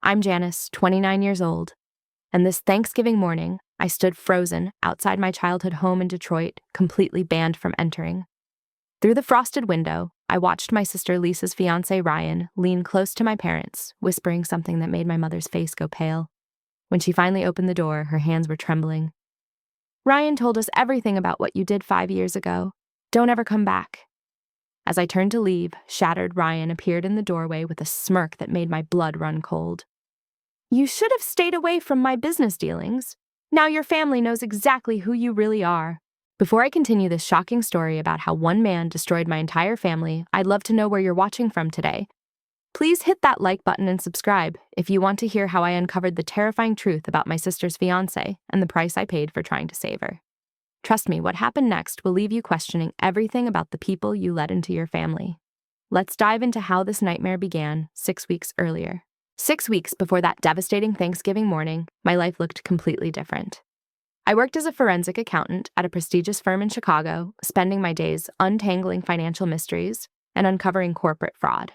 I'm Janice, 29 years old, and this Thanksgiving morning, I stood frozen outside my childhood home in Detroit, completely banned from entering. Through the frosted window, I watched my sister Lisa's fiancé Ryan lean close to my parents, whispering something that made my mother's face go pale. When she finally opened the door, her hands were trembling. "Ryan told us everything about what you did 5 years ago. Don't ever come back." As I turned to leave, shattered Ryan appeared in the doorway with a smirk that made my blood run cold. "You should have stayed away from my business dealings. Now your family knows exactly who you really are." Before I continue this shocking story about how one man destroyed my entire family, I'd love to know where you're watching from today. Please hit that like button and subscribe if you want to hear how I uncovered the terrifying truth about my sister's fiancé and the price I paid for trying to save her. Trust me, what happened next will leave you questioning everything about the people you let into your family. Let's dive into how this nightmare began 6 weeks earlier. 6 weeks before that devastating Thanksgiving morning, my life looked completely different. I worked as a forensic accountant at a prestigious firm in Chicago, spending my days untangling financial mysteries and uncovering corporate fraud.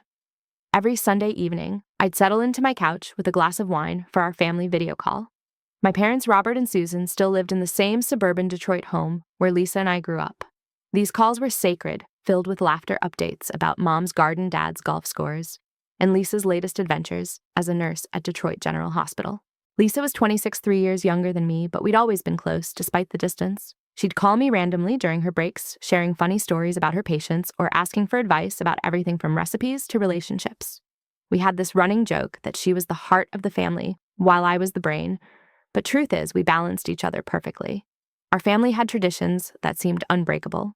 Every Sunday evening, I'd settle into my couch with a glass of wine for our family video call. My parents, Robert and Susan, still lived in the same suburban Detroit home where Lisa and I grew up. These calls were sacred, filled with laughter updates about Mom's garden, Dad's golf scores, and Lisa's latest adventures as a nurse at Detroit General Hospital. Lisa was 26, 3 years younger than me, but we'd always been close, despite the distance. She'd call me randomly during her breaks, sharing funny stories about her patients or asking for advice about everything from recipes to relationships. We had this running joke that she was the heart of the family, while I was the brain, but truth is, we balanced each other perfectly. Our family had traditions that seemed unbreakable.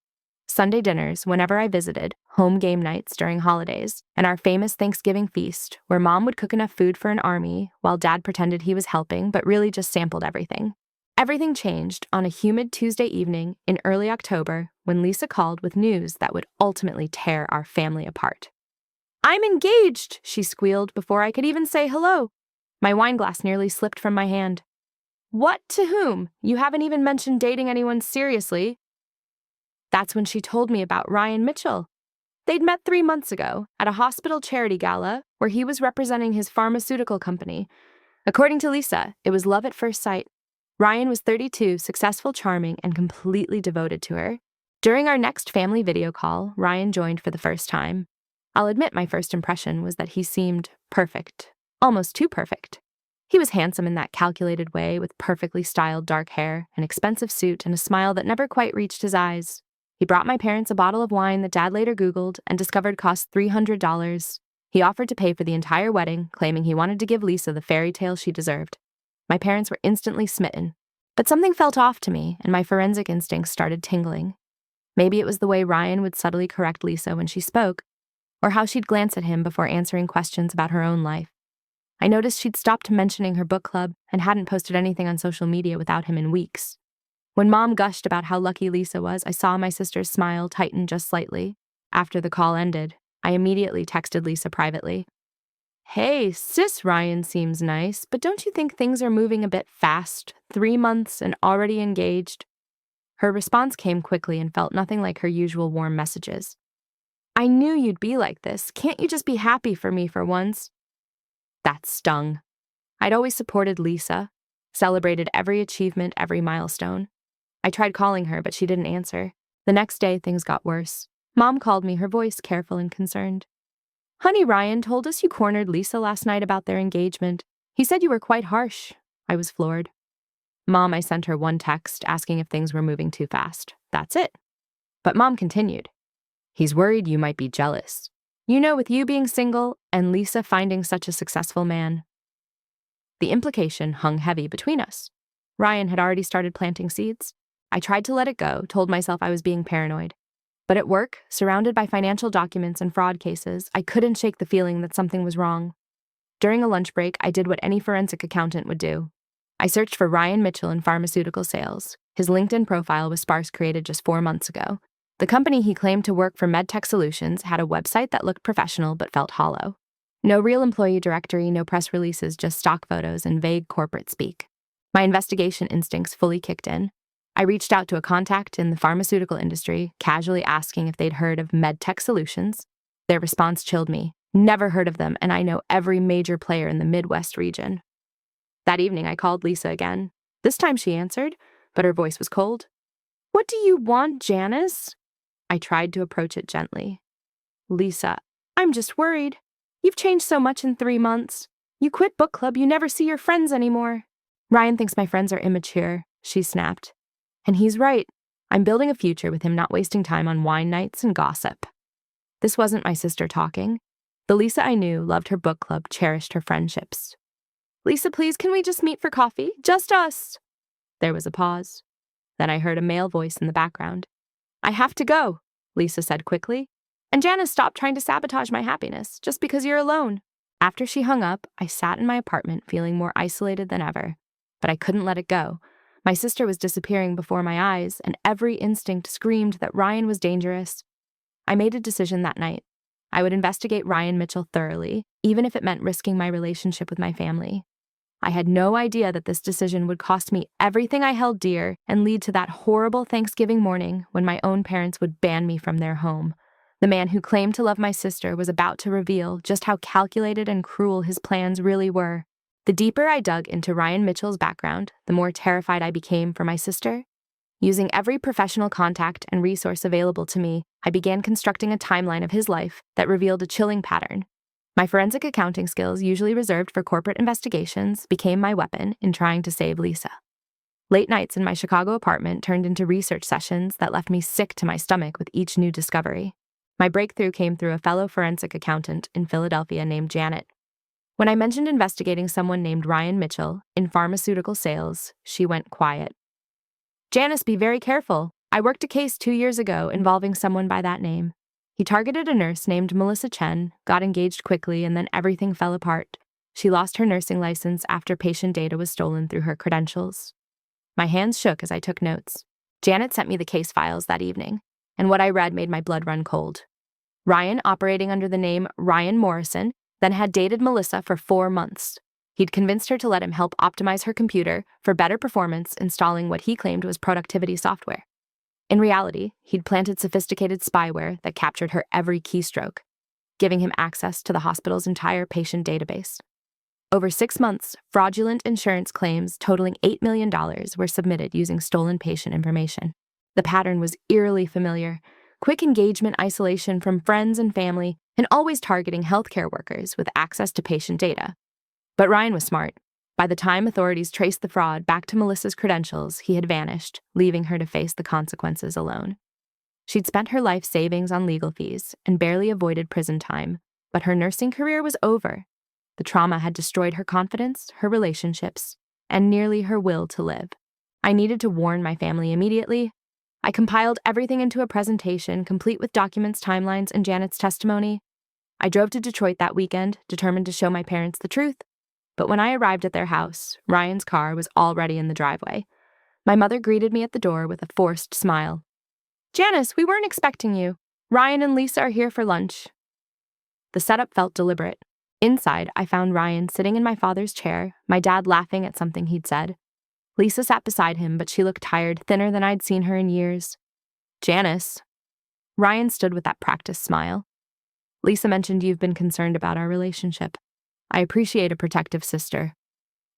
Sunday dinners, whenever I visited, home game nights during holidays, and our famous Thanksgiving feast, where Mom would cook enough food for an army while Dad pretended he was helping but really just sampled everything. Everything changed on a humid Tuesday evening in early October when Lisa called with news that would ultimately tear our family apart. "I'm engaged," she squealed before I could even say hello. My wine glass nearly slipped from my hand. "What to whom? You haven't even mentioned dating anyone seriously." That's when she told me about Ryan Mitchell. They'd met 3 months ago at a hospital charity gala where he was representing his pharmaceutical company. According to Lisa, it was love at first sight. Ryan was 32, successful, charming, and completely devoted to her. During our next family video call, Ryan joined for the first time. I'll admit my first impression was that he seemed perfect, almost too perfect. He was handsome in that calculated way with perfectly styled dark hair, an expensive suit, and a smile that never quite reached his eyes. He brought my parents a bottle of wine that Dad later Googled and discovered cost $300. He offered to pay for the entire wedding, claiming he wanted to give Lisa the fairy tale she deserved. My parents were instantly smitten. But something felt off to me, and my forensic instincts started tingling. Maybe it was the way Ryan would subtly correct Lisa when she spoke, or how she'd glance at him before answering questions about her own life. I noticed she'd stopped mentioning her book club and hadn't posted anything on social media without him in weeks. When Mom gushed about how lucky Lisa was, I saw my sister's smile tighten just slightly. After the call ended, I immediately texted Lisa privately. "Hey, sis, Ryan seems nice, but don't you think things are moving a bit fast? 3 months and already engaged?" Her response came quickly and felt nothing like her usual warm messages. "I knew you'd be like this. Can't you just be happy for me for once?" That stung. I'd always supported Lisa, celebrated every achievement, every milestone. I tried calling her, but she didn't answer. The next day, things got worse. Mom called me, her voice careful and concerned. "Honey, Ryan told us you cornered Lisa last night about their engagement. He said you were quite harsh." I was floored. "Mom," I sent her one text asking if things were moving too fast. That's it. But Mom continued. "He's worried you might be jealous. You know, with you being single and Lisa finding such a successful man." The implication hung heavy between us. Ryan had already started planting seeds. I tried to let it go, told myself I was being paranoid. But at work, surrounded by financial documents and fraud cases, I couldn't shake the feeling that something was wrong. During a lunch break, I did what any forensic accountant would do. I searched for Ryan Mitchell in pharmaceutical sales. His LinkedIn profile was sparse, created just 4 months ago. The company he claimed to work for MedTech Solutions had a website that looked professional but felt hollow. No real employee directory, no press releases, just stock photos and vague corporate speak. My investigation instincts fully kicked in. I reached out to a contact in the pharmaceutical industry, casually asking if they'd heard of MedTech Solutions. Their response chilled me. Never heard of them, and I know every major player in the Midwest region. That evening, I called Lisa again. This time she answered, but her voice was cold. "What do you want, Janice?" I tried to approach it gently. "Lisa, I'm just worried. You've changed so much in 3 months. You quit book club, you never see your friends anymore." "Ryan thinks my friends are immature," she snapped. "And he's right. I'm building a future with him, not wasting time on wine nights and gossip." This wasn't my sister talking. The Lisa I knew loved her book club, cherished her friendships. "Lisa, please, can we just meet for coffee? Just us." There was a pause. Then I heard a male voice in the background. "I have to go," Lisa said quickly. "And Janice, stop trying to sabotage my happiness just because you're alone." After she hung up, I sat in my apartment feeling more isolated than ever. But I couldn't let it go. My sister was disappearing before my eyes, and every instinct screamed that Ryan was dangerous. I made a decision that night. I would investigate Ryan Mitchell thoroughly, even if it meant risking my relationship with my family. I had no idea that this decision would cost me everything I held dear and lead to that horrible Thanksgiving morning when my own parents would ban me from their home. The man who claimed to love my sister was about to reveal just how calculated and cruel his plans really were. The deeper I dug into Ryan Mitchell's background, the more terrified I became for my sister. Using every professional contact and resource available to me, I began constructing a timeline of his life that revealed a chilling pattern. My forensic accounting skills, usually reserved for corporate investigations, became my weapon in trying to save Lisa. Late nights in my Chicago apartment turned into research sessions that left me sick to my stomach with each new discovery. My breakthrough came through a fellow forensic accountant in Philadelphia named Janet. When I mentioned investigating someone named Ryan Mitchell in pharmaceutical sales, she went quiet. "Janice, be very careful. I worked a case 2 years ago involving someone by that name. He targeted a nurse named Melissa Chen, got engaged quickly, and then everything fell apart. She lost her nursing license after patient data was stolen through her credentials." My hands shook as I took notes. Janet sent me the case files that evening, and what I read made my blood run cold. Ryan, operating under the name Ryan Morrison, then had dated Melissa for 4 months. He'd convinced her to let him help optimize her computer for better performance, installing what he claimed was productivity software. In reality, he'd planted sophisticated spyware that captured her every keystroke, giving him access to the hospital's entire patient database. Over 6 months, fraudulent insurance claims totaling $8 million were submitted using stolen patient information. The pattern was eerily familiar: quick engagement isolation from friends and family, and always targeting healthcare workers with access to patient data. But Ryan was smart. By the time authorities traced the fraud back to Melissa's credentials, he had vanished, leaving her to face the consequences alone. She'd spent her life savings on legal fees and barely avoided prison time, but her nursing career was over. The trauma had destroyed her confidence, her relationships, and nearly her will to live. I needed to warn my family immediately. I compiled everything into a presentation, complete with documents, timelines, and Janet's testimony. I drove to Detroit that weekend, determined to show my parents the truth. But when I arrived at their house, Ryan's car was already in the driveway. My mother greeted me at the door with a forced smile. "Janice, we weren't expecting you. Ryan and Lisa are here for lunch." The setup felt deliberate. Inside, I found Ryan sitting in my father's chair, my dad laughing at something he'd said. Lisa sat beside him, but she looked tired, thinner than I'd seen her in years. "Janice." Ryan stood with that practiced smile. "Lisa mentioned you've been concerned about our relationship. I appreciate a protective sister."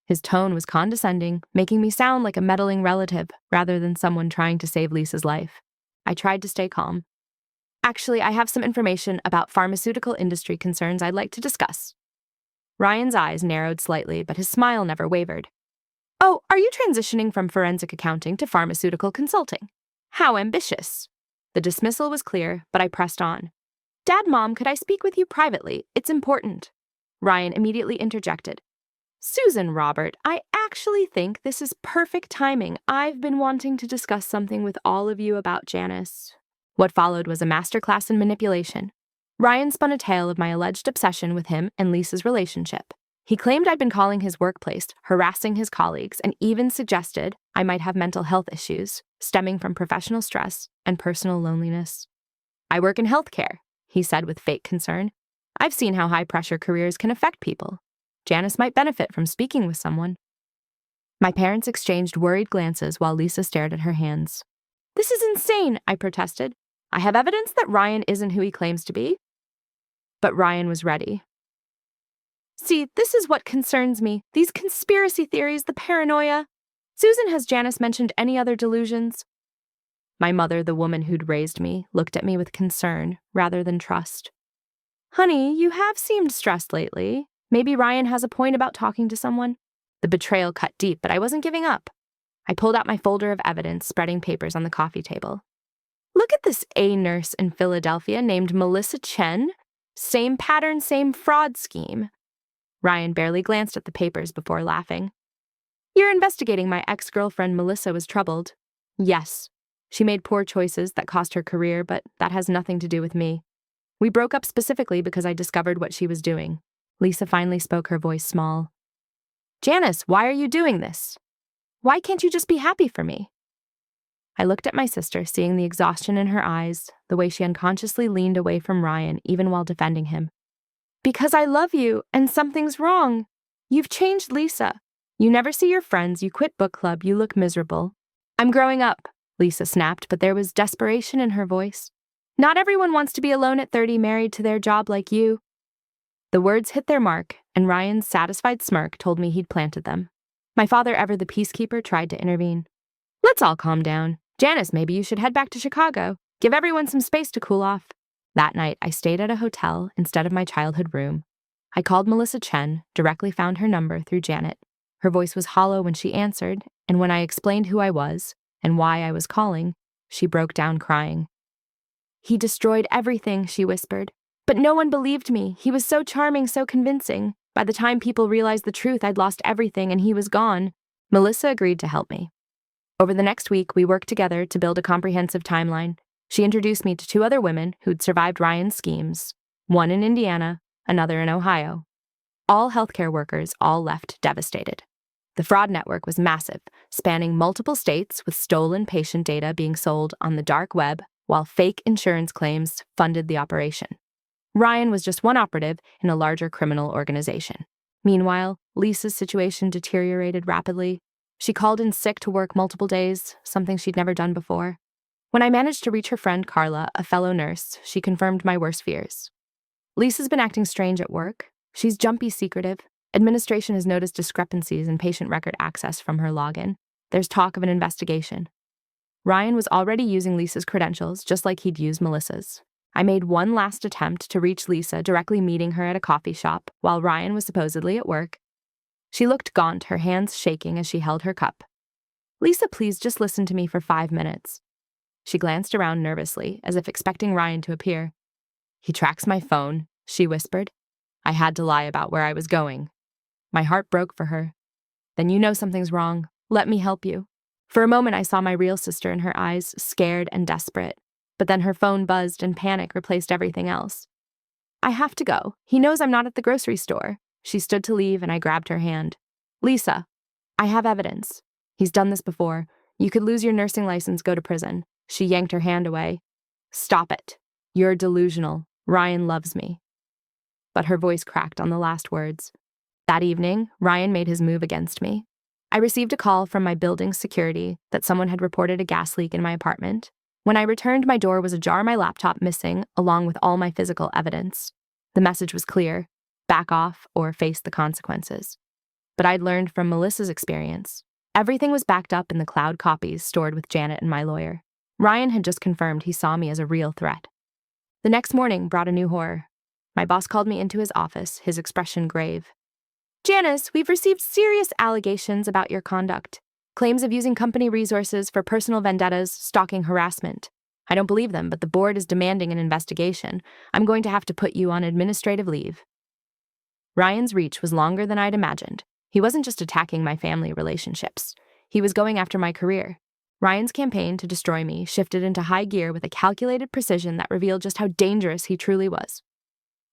His tone was condescending, making me sound like a meddling relative rather than someone trying to save Lisa's life. I tried to stay calm. "Actually, I have some information about pharmaceutical industry concerns I'd like to discuss." Ryan's eyes narrowed slightly, but his smile never wavered. "Oh, are you transitioning from forensic accounting to pharmaceutical consulting? How ambitious." The dismissal was clear, but I pressed on. "Dad, Mom, could I speak with you privately? It's important." Ryan immediately interjected. "Susan, Robert, I actually think this is perfect timing. I've been wanting to discuss something with all of you about Janice." What followed was a masterclass in manipulation. Ryan spun a tale of my alleged obsession with him and Lisa's relationship. He claimed I'd been calling his workplace, harassing his colleagues, and even suggested I might have mental health issues stemming from professional stress and personal loneliness. "I work in healthcare," he said with fake concern. "I've seen how high-pressure careers can affect people. Janice might benefit from speaking with someone." My parents exchanged worried glances while Lisa stared at her hands. "This is insane," I protested. "I have evidence that Ryan isn't who he claims to be." But Ryan was ready. See, this is what concerns me. These conspiracy theories, the paranoia. Susan, has Janice mentioned any other delusions? My mother, the woman who'd raised me, looked at me with concern rather than trust. Honey, you have seemed stressed lately. Maybe Ryan has a point about talking to someone. The betrayal cut deep, but I wasn't giving up. I pulled out my folder of evidence, spreading papers on the coffee table. Look at this A nurse in Philadelphia named Melissa Chen. Same pattern, same fraud scheme. Ryan barely glanced at the papers before laughing. You're investigating my ex-girlfriend Melissa was troubled. Yes. She made poor choices that cost her career, but that has nothing to do with me. We broke up specifically because I discovered what she was doing. Lisa finally spoke, her voice small. Janice, why are you doing this? Why can't you just be happy for me? I looked at my sister, seeing the exhaustion in her eyes, the way she unconsciously leaned away from Ryan, even while defending him. Because I love you, and something's wrong. You've changed, Lisa. You never see your friends, you quit book club, you look miserable. I'm growing up, Lisa snapped, but there was desperation in her voice. Not everyone wants to be alone at 30, married to their job like you. The words hit their mark, and Ryan's satisfied smirk told me he'd planted them. My father, ever the peacekeeper, tried to intervene. Let's all calm down. Janice, maybe you should head back to Chicago. Give everyone some space to cool off. That night, I stayed at a hotel instead of my childhood room. I called Melissa Chen, directly found her number through Janet. Her voice was hollow when she answered, and when I explained who I was and why I was calling, she broke down crying. He destroyed everything, she whispered. But no one believed me. He was so charming, so convincing. By the time people realized the truth, I'd lost everything and he was gone. Melissa agreed to help me. Over the next week, we worked together to build a comprehensive timeline. She introduced me to 2 other women who'd survived Ryan's schemes, one in Indiana, another in Ohio. All healthcare workers, all left devastated. The fraud network was massive, spanning multiple states with stolen patient data being sold on the dark web, while fake insurance claims funded the operation. Ryan was just one operative in a larger criminal organization. Meanwhile, Lisa's situation deteriorated rapidly. She called in sick to work multiple days, something she'd never done before. When I managed to reach her friend Carla, a fellow nurse, she confirmed my worst fears. Lisa's been acting strange at work. She's jumpy, secretive. Administration has noticed discrepancies in patient record access from her login. There's talk of an investigation. Ryan was already using Lisa's credentials, just like he'd used Melissa's. I made one last attempt to reach Lisa, directly meeting her at a coffee shop, while Ryan was supposedly at work. She looked gaunt, her hands shaking as she held her cup. Lisa, please just listen to me for 5 minutes. She glanced around nervously, as if expecting Ryan to appear. He tracks my phone, she whispered. I had to lie about where I was going. My heart broke for her. Then you know something's wrong. Let me help you. For a moment, I saw my real sister in her eyes, scared and desperate. But then her phone buzzed and panic replaced everything else. I have to go. He knows I'm not at the grocery store. She stood to leave and I grabbed her hand. Lisa, I have evidence. He's done this before. You could lose your nursing license, go to prison. She yanked her hand away. Stop it. You're delusional. Ryan loves me. But her voice cracked on the last words. That evening, Ryan made his move against me. I received a call from my building's security that someone had reported a gas leak in my apartment. When I returned, my door was ajar, my laptop missing, along with all my physical evidence. The message was clear: back off or face the consequences. But I'd learned from Melissa's experience. Everything was backed up in the cloud copies stored with Janet and my lawyer. Ryan had just confirmed he saw me as a real threat. The next morning brought a new horror. My boss called me into his office, his expression grave. Janice, we've received serious allegations about your conduct. Claims of using company resources for personal vendettas, stalking, harassment. I don't believe them, but the board is demanding an investigation. I'm going to have to put you on administrative leave. Ryan's reach was longer than I'd imagined. He wasn't just attacking my family relationships. He was going after my career. Ryan's campaign to destroy me shifted into high gear with a calculated precision that revealed just how dangerous he truly was.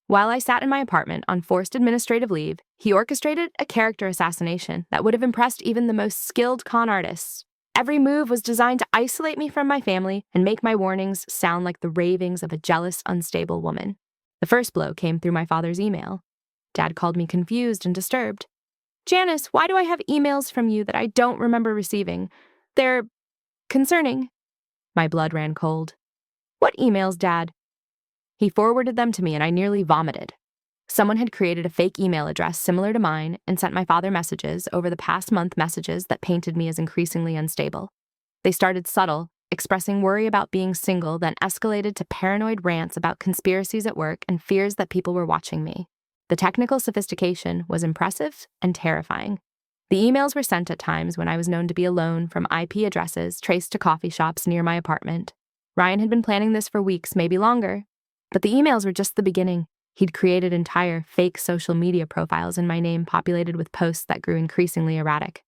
While I sat in my apartment on forced administrative leave, he orchestrated a character assassination that would have impressed even the most skilled con artists. Every move was designed to isolate me from my family and make my warnings sound like the ravings of a jealous, unstable woman. The first blow came through my father's email. Dad called me confused and disturbed. Janice, why do I have emails from you that I don't remember receiving? They're concerning. My blood ran cold. What emails, Dad? He forwarded them to me and I nearly vomited. Someone had created a fake email address similar to mine and sent my father messages over the past month, messages that painted me as increasingly unstable. They started subtle, expressing worry about being single, then escalated to paranoid rants about conspiracies at work and fears that people were watching me. The technical sophistication was impressive and terrifying. The emails were sent at times when I was known to be alone, from IP addresses traced to coffee shops near my apartment. Ryan had been planning this for weeks, maybe longer. But the emails were just the beginning. He'd created entire fake social media profiles in my name, populated with posts that grew increasingly erratic.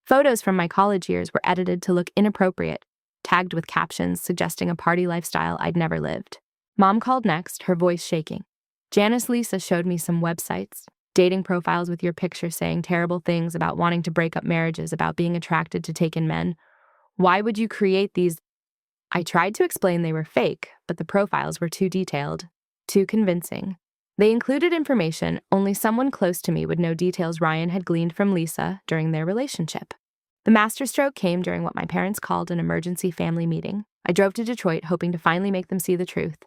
Photos from my college years were edited to look inappropriate, tagged with captions suggesting a party lifestyle I'd never lived. Mom called next, her voice shaking. Janice, Lisa showed me some websites, dating profiles with your picture saying terrible things about wanting to break up marriages, about being attracted to taken men. Why would you create these? I tried to explain they were fake, but the profiles were too detailed, too convincing. They included information only someone close to me would know, details Ryan had gleaned from Lisa during their relationship. The masterstroke came during what my parents called an emergency family meeting. I drove to Detroit hoping to finally make them see the truth.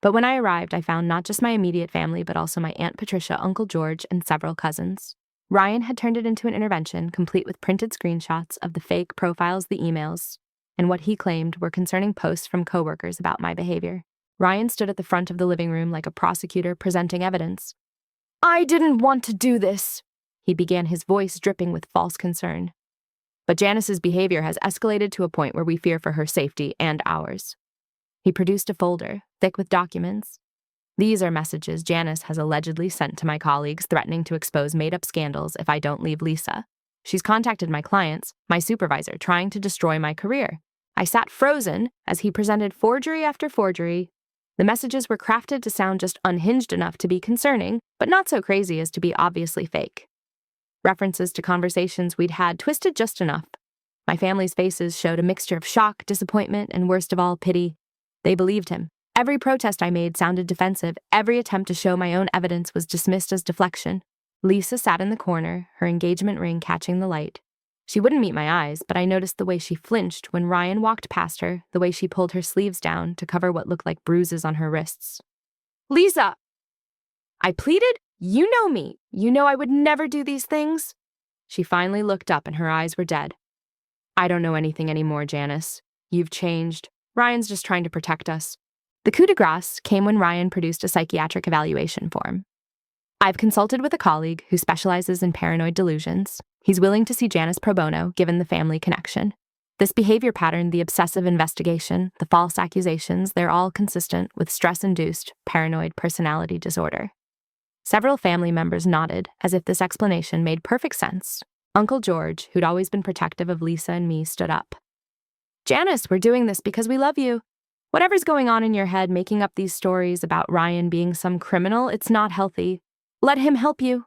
But when I arrived, I found not just my immediate family, but also my Aunt Patricia, Uncle George, and several cousins. Ryan had turned it into an intervention, complete with printed screenshots of the fake profiles, the emails, and what he claimed were concerning posts from coworkers about my behavior. Ryan stood at the front of the living room like a prosecutor presenting evidence. "I didn't want to do this," he began, his voice dripping with false concern. "But Janice's behavior has escalated to a point where we fear for her safety and ours." He produced a folder, thick with documents. "These are messages Janice has allegedly sent to my colleagues, threatening to expose made-up scandals if I don't leave Lisa. She's contacted my clients, my supervisor, trying to destroy my career." I sat frozen as he presented forgery after forgery. The messages were crafted to sound just unhinged enough to be concerning, but not so crazy as to be obviously fake. References to conversations we'd had twisted just enough. My family's faces showed a mixture of shock, disappointment, and worst of all, pity. They believed him. Every protest I made sounded defensive. Every attempt to show my own evidence was dismissed as deflection. Lisa sat in the corner, her engagement ring catching the light. She wouldn't meet my eyes, but I noticed the way she flinched when Ryan walked past her, the way she pulled her sleeves down to cover what looked like bruises on her wrists. "Lisa!" I pleaded. "You know me. You know I would never do these things." She finally looked up and her eyes were dead. "I don't know anything anymore, Janice. You've changed. Ryan's just trying to protect us." The coup de grace came when Ryan produced a psychiatric evaluation form. "I've consulted with a colleague who specializes in paranoid delusions. He's willing to see Janice pro bono, given the family connection. This behavior pattern, the obsessive investigation, the false accusations, they're all consistent with stress-induced paranoid personality disorder." Several family members nodded, as if this explanation made perfect sense. Uncle George, who'd always been protective of Lisa and me, stood up. "Janice, we're doing this because we love you. Whatever's going on in your head, making up these stories about Ryan being some criminal, it's not healthy. Let him help you."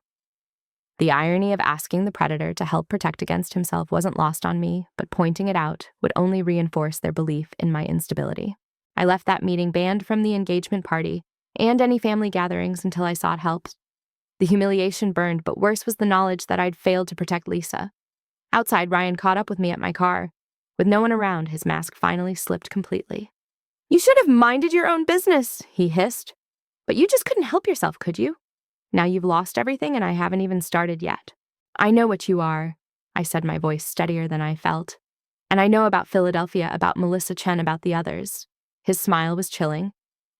The irony of asking the predator to help protect against himself wasn't lost on me, but pointing it out would only reinforce their belief in my instability. I left that meeting banned from the engagement party and any family gatherings until I sought help. The humiliation burned, but worse was the knowledge that I'd failed to protect Lisa. Outside, Ryan caught up with me at my car. With no one around, his mask finally slipped completely. "You should have minded your own business," he hissed. "But you just couldn't help yourself, could you? Now you've lost everything and I haven't even started yet." "I know what you are," I said, my voice steadier than I felt. "And I know about Philadelphia, about Melissa Chen, about the others." His smile was chilling.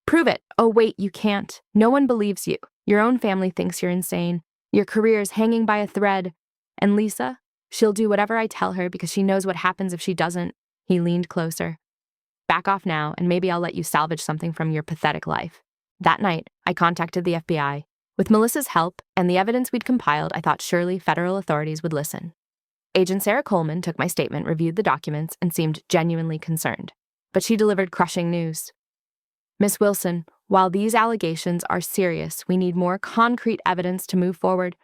"Prove it." "Oh, wait, you can't. No one believes you. Your own family thinks you're insane. Your career's hanging by a thread. And Lisa, she'll do whatever I tell her because she knows what happens if she doesn't." He leaned closer. "Back off now, and maybe I'll let you salvage something from your pathetic life." That night, I contacted the FBI. With Melissa's help and the evidence we'd compiled, I thought surely federal authorities would listen. Agent Sarah Coleman took my statement, reviewed the documents, and seemed genuinely concerned. But she delivered crushing news. "Miss Wilson, while these allegations are serious, we need more concrete evidence to move forward.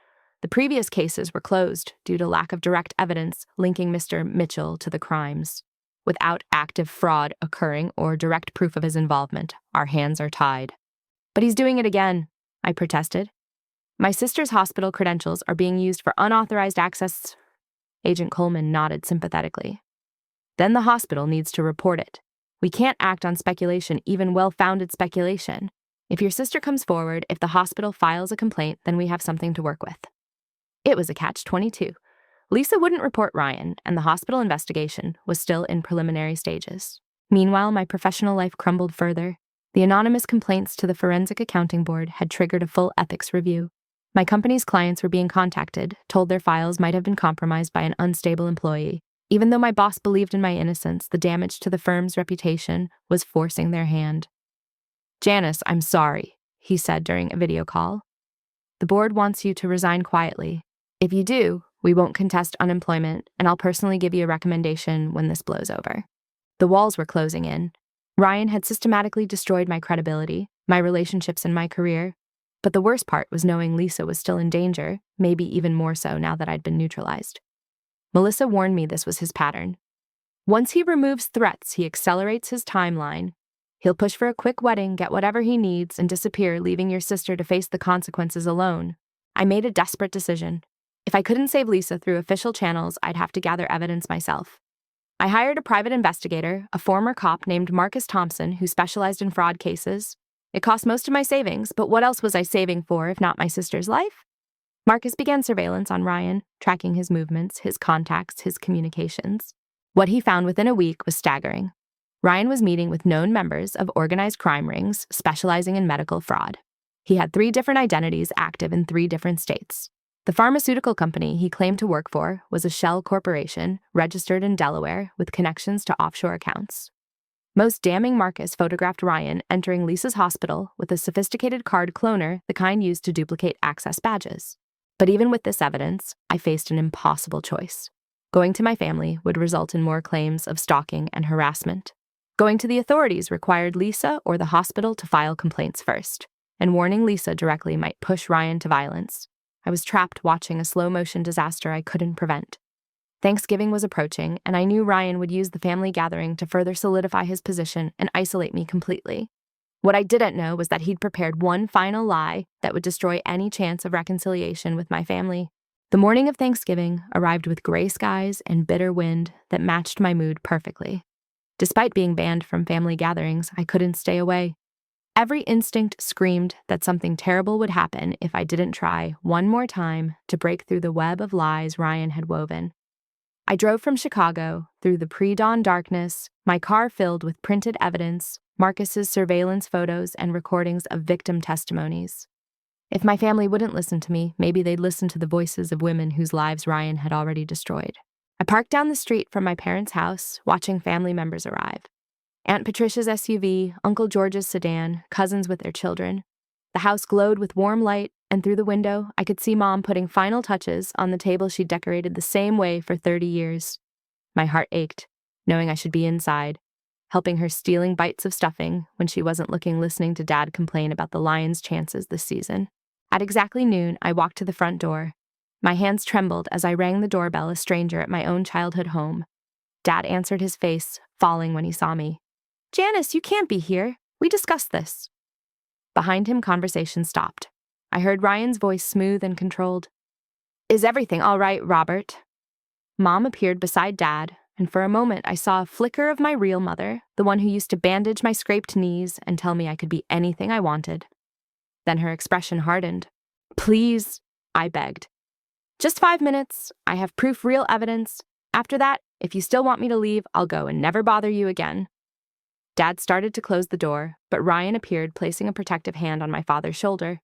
The previous cases were closed due to lack of direct evidence linking Mr. Mitchell to the crimes. Without active fraud occurring or direct proof of his involvement, our hands are tied." "But he's doing it again," I protested. "My sister's hospital credentials are being used for unauthorized access." Agent Coleman nodded sympathetically. "Then the hospital needs to report it. We can't act on speculation, even well-founded speculation. If your sister comes forward, if the hospital files a complaint, then we have something to work with. It was a catch-22. Lisa wouldn't report Ryan, and the hospital investigation was still in preliminary stages. Meanwhile, my professional life crumbled further. The anonymous complaints to the Forensic Accounting Board had triggered a full ethics review. My company's clients were being contacted, told their files might have been compromised by an unstable employee. Even though my boss believed in my innocence, the damage to the firm's reputation was forcing their hand. "Janice, I'm sorry," he said during a video call. "The board wants you to resign quietly. If you do, we won't contest unemployment, and I'll personally give you a recommendation when this blows over." The walls were closing in. Ryan had systematically destroyed my credibility, my relationships, and my career. But the worst part was knowing Lisa was still in danger, maybe even more so now that I'd been neutralized. Melissa warned me this was his pattern. Once he removes threats, he accelerates his timeline. He'll push for a quick wedding, get whatever he needs, and disappear, leaving your sister to face the consequences alone. I made a desperate decision. If I couldn't save Lisa through official channels, I'd have to gather evidence myself. I hired a private investigator, a former cop named Marcus Thompson, who specialized in fraud cases. It cost most of my savings, but what else was I saving for if not my sister's life? Marcus began surveillance on Ryan, tracking his movements, his contacts, his communications. What he found within a week was staggering. Ryan was meeting with known members of organized crime rings specializing in medical fraud. He had 3 different identities active in 3 different states. The pharmaceutical company he claimed to work for was a shell corporation registered in Delaware with connections to offshore accounts. Most damning, Marcus photographed Ryan entering Lisa's hospital with a sophisticated card cloner, the kind used to duplicate access badges. But even with this evidence, I faced an impossible choice. Going to my family would result in more claims of stalking and harassment. Going to the authorities required Lisa or the hospital to file complaints first, and warning Lisa directly might push Ryan to violence. I was trapped watching a slow-motion disaster I couldn't prevent. Thanksgiving was approaching, and I knew Ryan would use the family gathering to further solidify his position and isolate me completely. What I didn't know was that he'd prepared one final lie that would destroy any chance of reconciliation with my family. The morning of Thanksgiving arrived with gray skies and bitter wind that matched my mood perfectly. Despite being banned from family gatherings, I couldn't stay away. Every instinct screamed that something terrible would happen if I didn't try one more time to break through the web of lies Ryan had woven. I drove from Chicago through the pre-dawn darkness, my car filled with printed evidence, Marcus's surveillance photos, and recordings of victim testimonies. If my family wouldn't listen to me, maybe they'd listen to the voices of women whose lives Ryan had already destroyed. I parked down the street from my parents' house, watching family members arrive. Aunt Patricia's SUV, Uncle George's sedan, cousins with their children. The house glowed with warm light, and through the window, I could see Mom putting final touches on the table she decorated the same way for 30 years. My heart ached, knowing I should be inside, helping her stealing bites of stuffing when she wasn't looking, listening to Dad complain about the Lions' chances this season. At exactly noon, I walked to the front door. My hands trembled as I rang the doorbell, a stranger at my own childhood home. Dad answered, his face falling when he saw me. "Janice, you can't be here. We discussed this." Behind him, conversation stopped. I heard Ryan's voice, smooth and controlled. "Is everything all right, Robert?" Mom appeared beside Dad, and for a moment I saw a flicker of my real mother, the one who used to bandage my scraped knees and tell me I could be anything I wanted. Then her expression hardened. "Please," I begged. "Just 5 minutes. I have proof, real evidence. After that, if you still want me to leave, I'll go and never bother you again." Dad started to close the door, but Ryan appeared, placing a protective hand on my father's shoulder.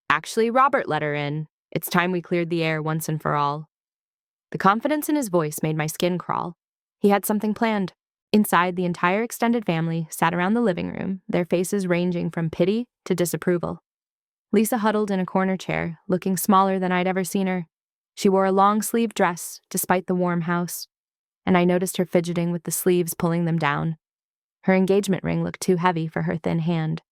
"Actually, Robert let her in. It's time we cleared the air once and for all." The confidence in his voice made my skin crawl. He had something planned. Inside, the entire extended family sat around the living room, their faces ranging from pity to disapproval. Lisa huddled in a corner chair, looking smaller than I'd ever seen her. She wore a long-sleeved dress, despite the warm house, and I noticed her fidgeting with the sleeves, pulling them down. Her engagement ring looked too heavy for her thin hand.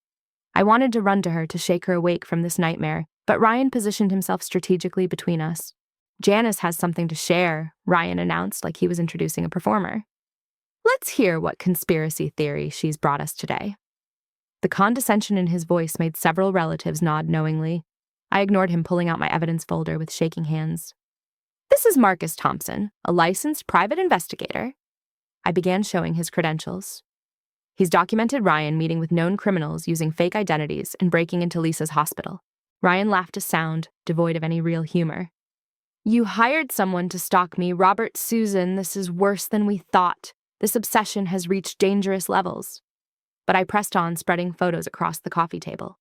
I wanted to run to her to shake her awake from this nightmare, but Ryan positioned himself strategically between us. "Janice has something to share," Ryan announced like he was introducing a performer. "Let's hear what conspiracy theory she's brought us today." The condescension in his voice made several relatives nod knowingly. I ignored him, pulling out my evidence folder with shaking hands. "This is Marcus Thompson, a licensed private investigator." I began showing his credentials. He's documented Ryan meeting with known criminals using fake identities and breaking into Lisa's hospital. Ryan laughed a sound, devoid of any real humor. You hired someone to stalk me, Robert Susan. This is worse than we thought. This obsession has reached dangerous levels. But I pressed on, spreading photos across the coffee table.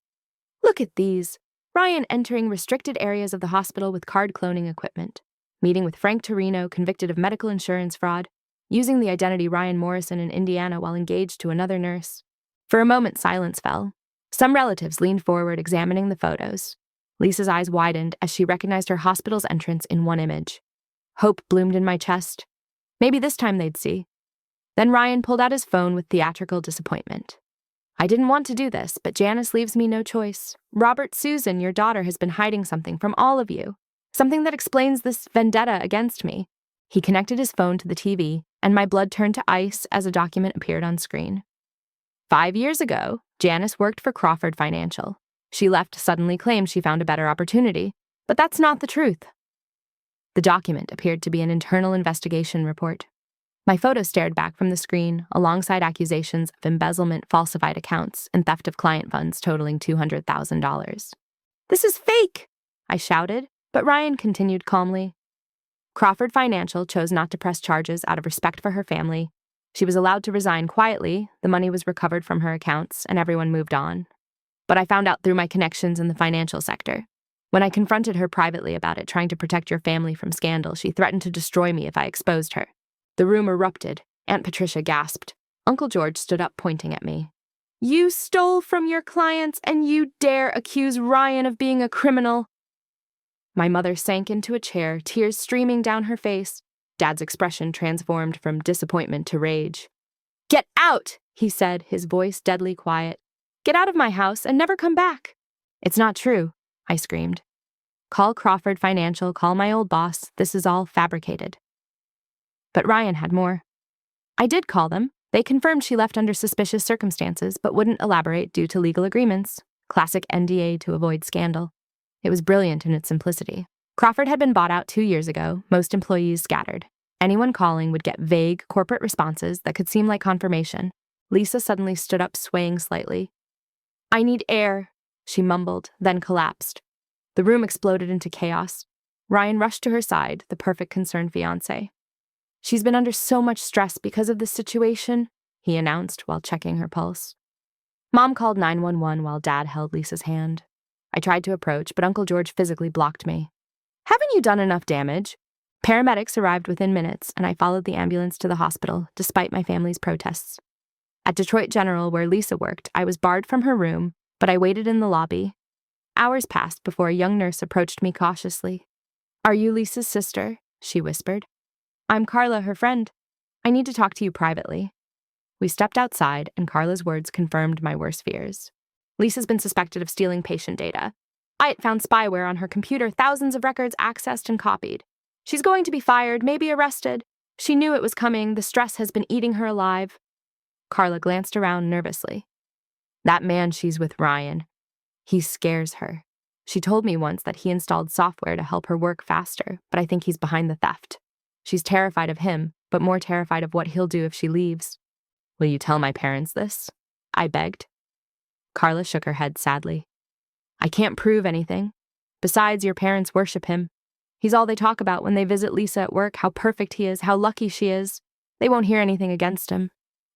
Look at these. Ryan entering restricted areas of the hospital with card cloning equipment. Meeting with Frank Torino, convicted of medical insurance fraud. Using the identity Ryan Morrison in Indiana while engaged to another nurse. For a moment, silence fell. Some relatives leaned forward, examining the photos. Lisa's eyes widened as she recognized her hospital's entrance in one image. Hope bloomed in my chest. Maybe this time they'd see. Then Ryan pulled out his phone with theatrical disappointment. I didn't want to do this, but Janice leaves me no choice. Robert Susan, your daughter, has been hiding something from all of you. Something that explains this vendetta against me. He connected his phone to the TV, and my blood turned to ice as a document appeared on screen. 5 years ago, Janice worked for Crawford Financial. She left to suddenly claim she found a better opportunity, but that's not the truth. The document appeared to be an internal investigation report. My photo stared back from the screen, alongside accusations of embezzlement, falsified accounts, and theft of client funds totaling $200,000. This is fake, I shouted, but Ryan continued calmly. Crawford Financial chose not to press charges out of respect for her family. She was allowed to resign quietly, the money was recovered from her accounts, and everyone moved on. But I found out through my connections in the financial sector. When I confronted her privately about it, trying to protect your family from scandal, she threatened to destroy me if I exposed her. The room erupted. Aunt Patricia gasped. Uncle George stood up, pointing at me. You stole from your clients, and you dare accuse Ryan of being a criminal. My mother sank into a chair, tears streaming down her face. Dad's expression transformed from disappointment to rage. Get out, he said, his voice deadly quiet. Get out of my house and never come back. It's not true, I screamed. Call Crawford Financial, call my old boss. This is all fabricated. But Ryan had more. I did call them. They confirmed she left under suspicious circumstances, but wouldn't elaborate due to legal agreements. Classic NDA to avoid scandal. It was brilliant in its simplicity. Crawford had been bought out 2 years ago, most employees scattered. Anyone calling would get vague corporate responses that could seem like confirmation. Lisa suddenly stood up, swaying slightly. I need air, she mumbled, then collapsed. The room exploded into chaos. Ryan rushed to her side, the perfect concerned fiancé. She's been under so much stress because of this situation, he announced while checking her pulse. Mom called 911 while Dad held Lisa's hand. I tried to approach, but Uncle George physically blocked me. Haven't you done enough damage? Paramedics arrived within minutes, and I followed the ambulance to the hospital, despite my family's protests. At Detroit General, where Lisa worked, I was barred from her room, but I waited in the lobby. Hours passed before a young nurse approached me cautiously. Are you Lisa's sister? She whispered. I'm Carla, her friend. I need to talk to you privately. We stepped outside, and Carla's words confirmed my worst fears. Lisa's been suspected of stealing patient data. I had found spyware on her computer, thousands of records accessed and copied. She's going to be fired, maybe arrested. She knew it was coming. The stress has been eating her alive. Carla glanced around nervously. That man she's with, Ryan. He scares her. She told me once that he installed software to help her work faster, but I think he's behind the theft. She's terrified of him, but more terrified of what he'll do if she leaves. Will you tell my parents this? I begged. Carla shook her head sadly. I can't prove anything. Besides, your parents worship him. He's all they talk about when they visit Lisa at work, how perfect he is, how lucky she is. They won't hear anything against him.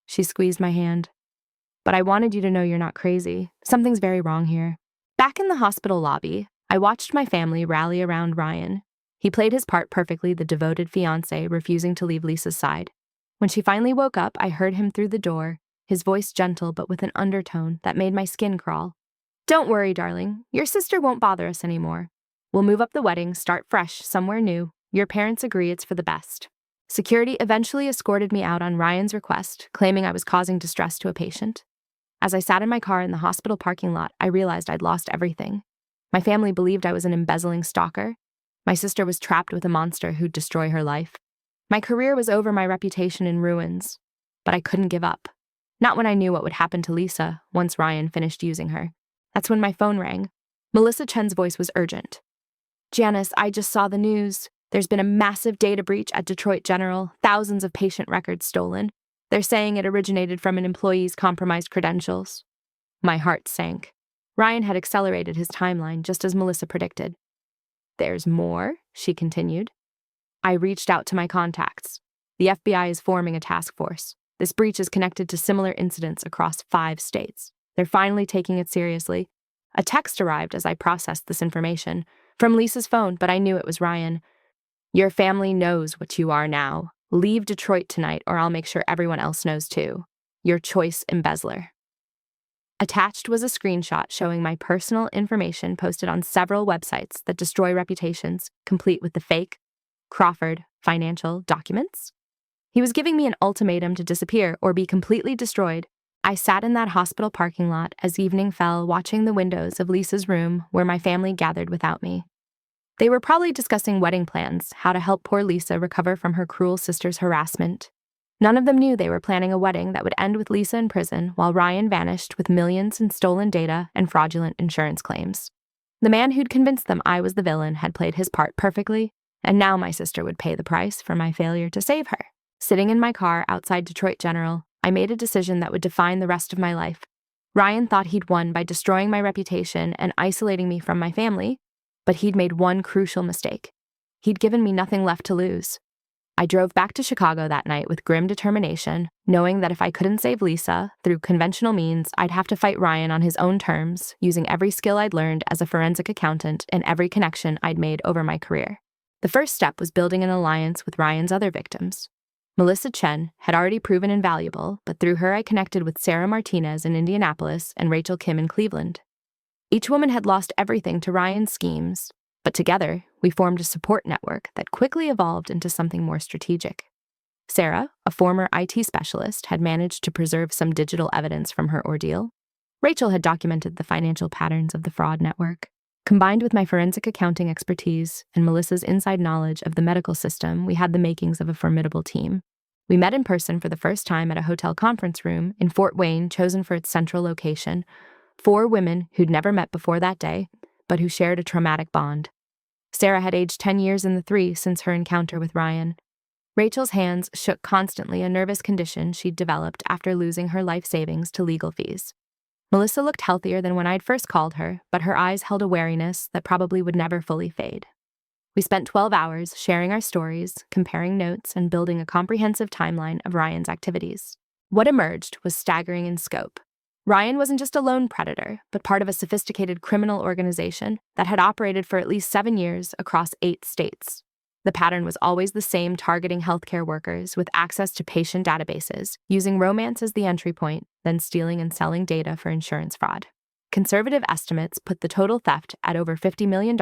She squeezed my hand. But I wanted you to know you're not crazy. Something's very wrong here. Back in the hospital lobby, I watched my family rally around Ryan. He played his part perfectly, the devoted fiancé refusing to leave Lisa's side. When she finally woke up, I heard him through the door, his voice gentle but with an undertone that made my skin crawl. Don't worry, darling. Your sister won't bother us anymore. We'll move up the wedding, start fresh, somewhere new. Your parents agree it's for the best. Security eventually escorted me out on Ryan's request, claiming I was causing distress to a patient. As I sat in my car in the hospital parking lot, I realized I'd lost everything. My family believed I was an embezzling stalker. My sister was trapped with a monster who'd destroy her life. My career was over, my reputation in ruins. But I couldn't give up. Not when I knew what would happen to Lisa once Ryan finished using her. That's when my phone rang. Melissa Chen's voice was urgent. Janice, I just saw the news. There's been a massive data breach at Detroit General, thousands of patient records stolen. They're saying it originated from an employee's compromised credentials. My heart sank. Ryan had accelerated his timeline just as Melissa predicted. There's more, she continued. I reached out to my contacts. The FBI is forming a task force. This breach is connected to similar incidents across 5 states. They're finally taking it seriously. A text arrived as I processed this information from Lisa's phone, but I knew it was Ryan. Your family knows what you are now. Leave Detroit tonight or I'll make sure everyone else knows too. Your choice, embezzler. Attached was a screenshot showing my personal information posted on several websites that destroy reputations, complete with the fake Crawford financial documents. He was giving me an ultimatum to disappear or be completely destroyed. I sat in that hospital parking lot as evening fell, watching the windows of Lisa's room where my family gathered without me. They were probably discussing wedding plans, how to help poor Lisa recover from her cruel sister's harassment. None of them knew they were planning a wedding that would end with Lisa in prison while Ryan vanished with millions in stolen data and fraudulent insurance claims. The man who'd convinced them I was the villain had played his part perfectly, and now my sister would pay the price for my failure to save her. Sitting in my car outside Detroit General, I made a decision that would define the rest of my life. Ryan thought he'd won by destroying my reputation and isolating me from my family, but he'd made one crucial mistake. He'd given me nothing left to lose. I drove back to Chicago that night with grim determination, knowing that if I couldn't save Lisa through conventional means, I'd have to fight Ryan on his own terms, using every skill I'd learned as a forensic accountant and every connection I'd made over my career. The first step was building an alliance with Ryan's other victims. Melissa Chen had already proven invaluable, but through her I connected with Sarah Martinez in Indianapolis and Rachel Kim in Cleveland. Each woman had lost everything to Ryan's schemes, but together we formed a support network that quickly evolved into something more strategic. Sarah, a former IT specialist, had managed to preserve some digital evidence from her ordeal. Rachel had documented the financial patterns of the fraud network. Combined with my forensic accounting expertise and Melissa's inside knowledge of the medical system, we had the makings of a formidable team. We met in person for the first time at a hotel conference room in Fort Wayne, chosen for its central location. 4 women who'd never met before that day, but who shared a traumatic bond. Sarah had aged 10 years in the 3 since her encounter with Ryan. Rachel's hands shook constantly, a nervous condition she'd developed after losing her life savings to legal fees. Melissa looked healthier than when I'd first called her, but her eyes held a wariness that probably would never fully fade. We spent 12 hours sharing our stories, comparing notes, and building a comprehensive timeline of Ryan's activities. What emerged was staggering in scope. Ryan wasn't just a lone predator, but part of a sophisticated criminal organization that had operated for at least 7 years across 8 states. The pattern was always the same, targeting healthcare workers with access to patient databases, using romance as the entry point, then stealing and selling data for insurance fraud. Conservative estimates put the total theft at over $50 million,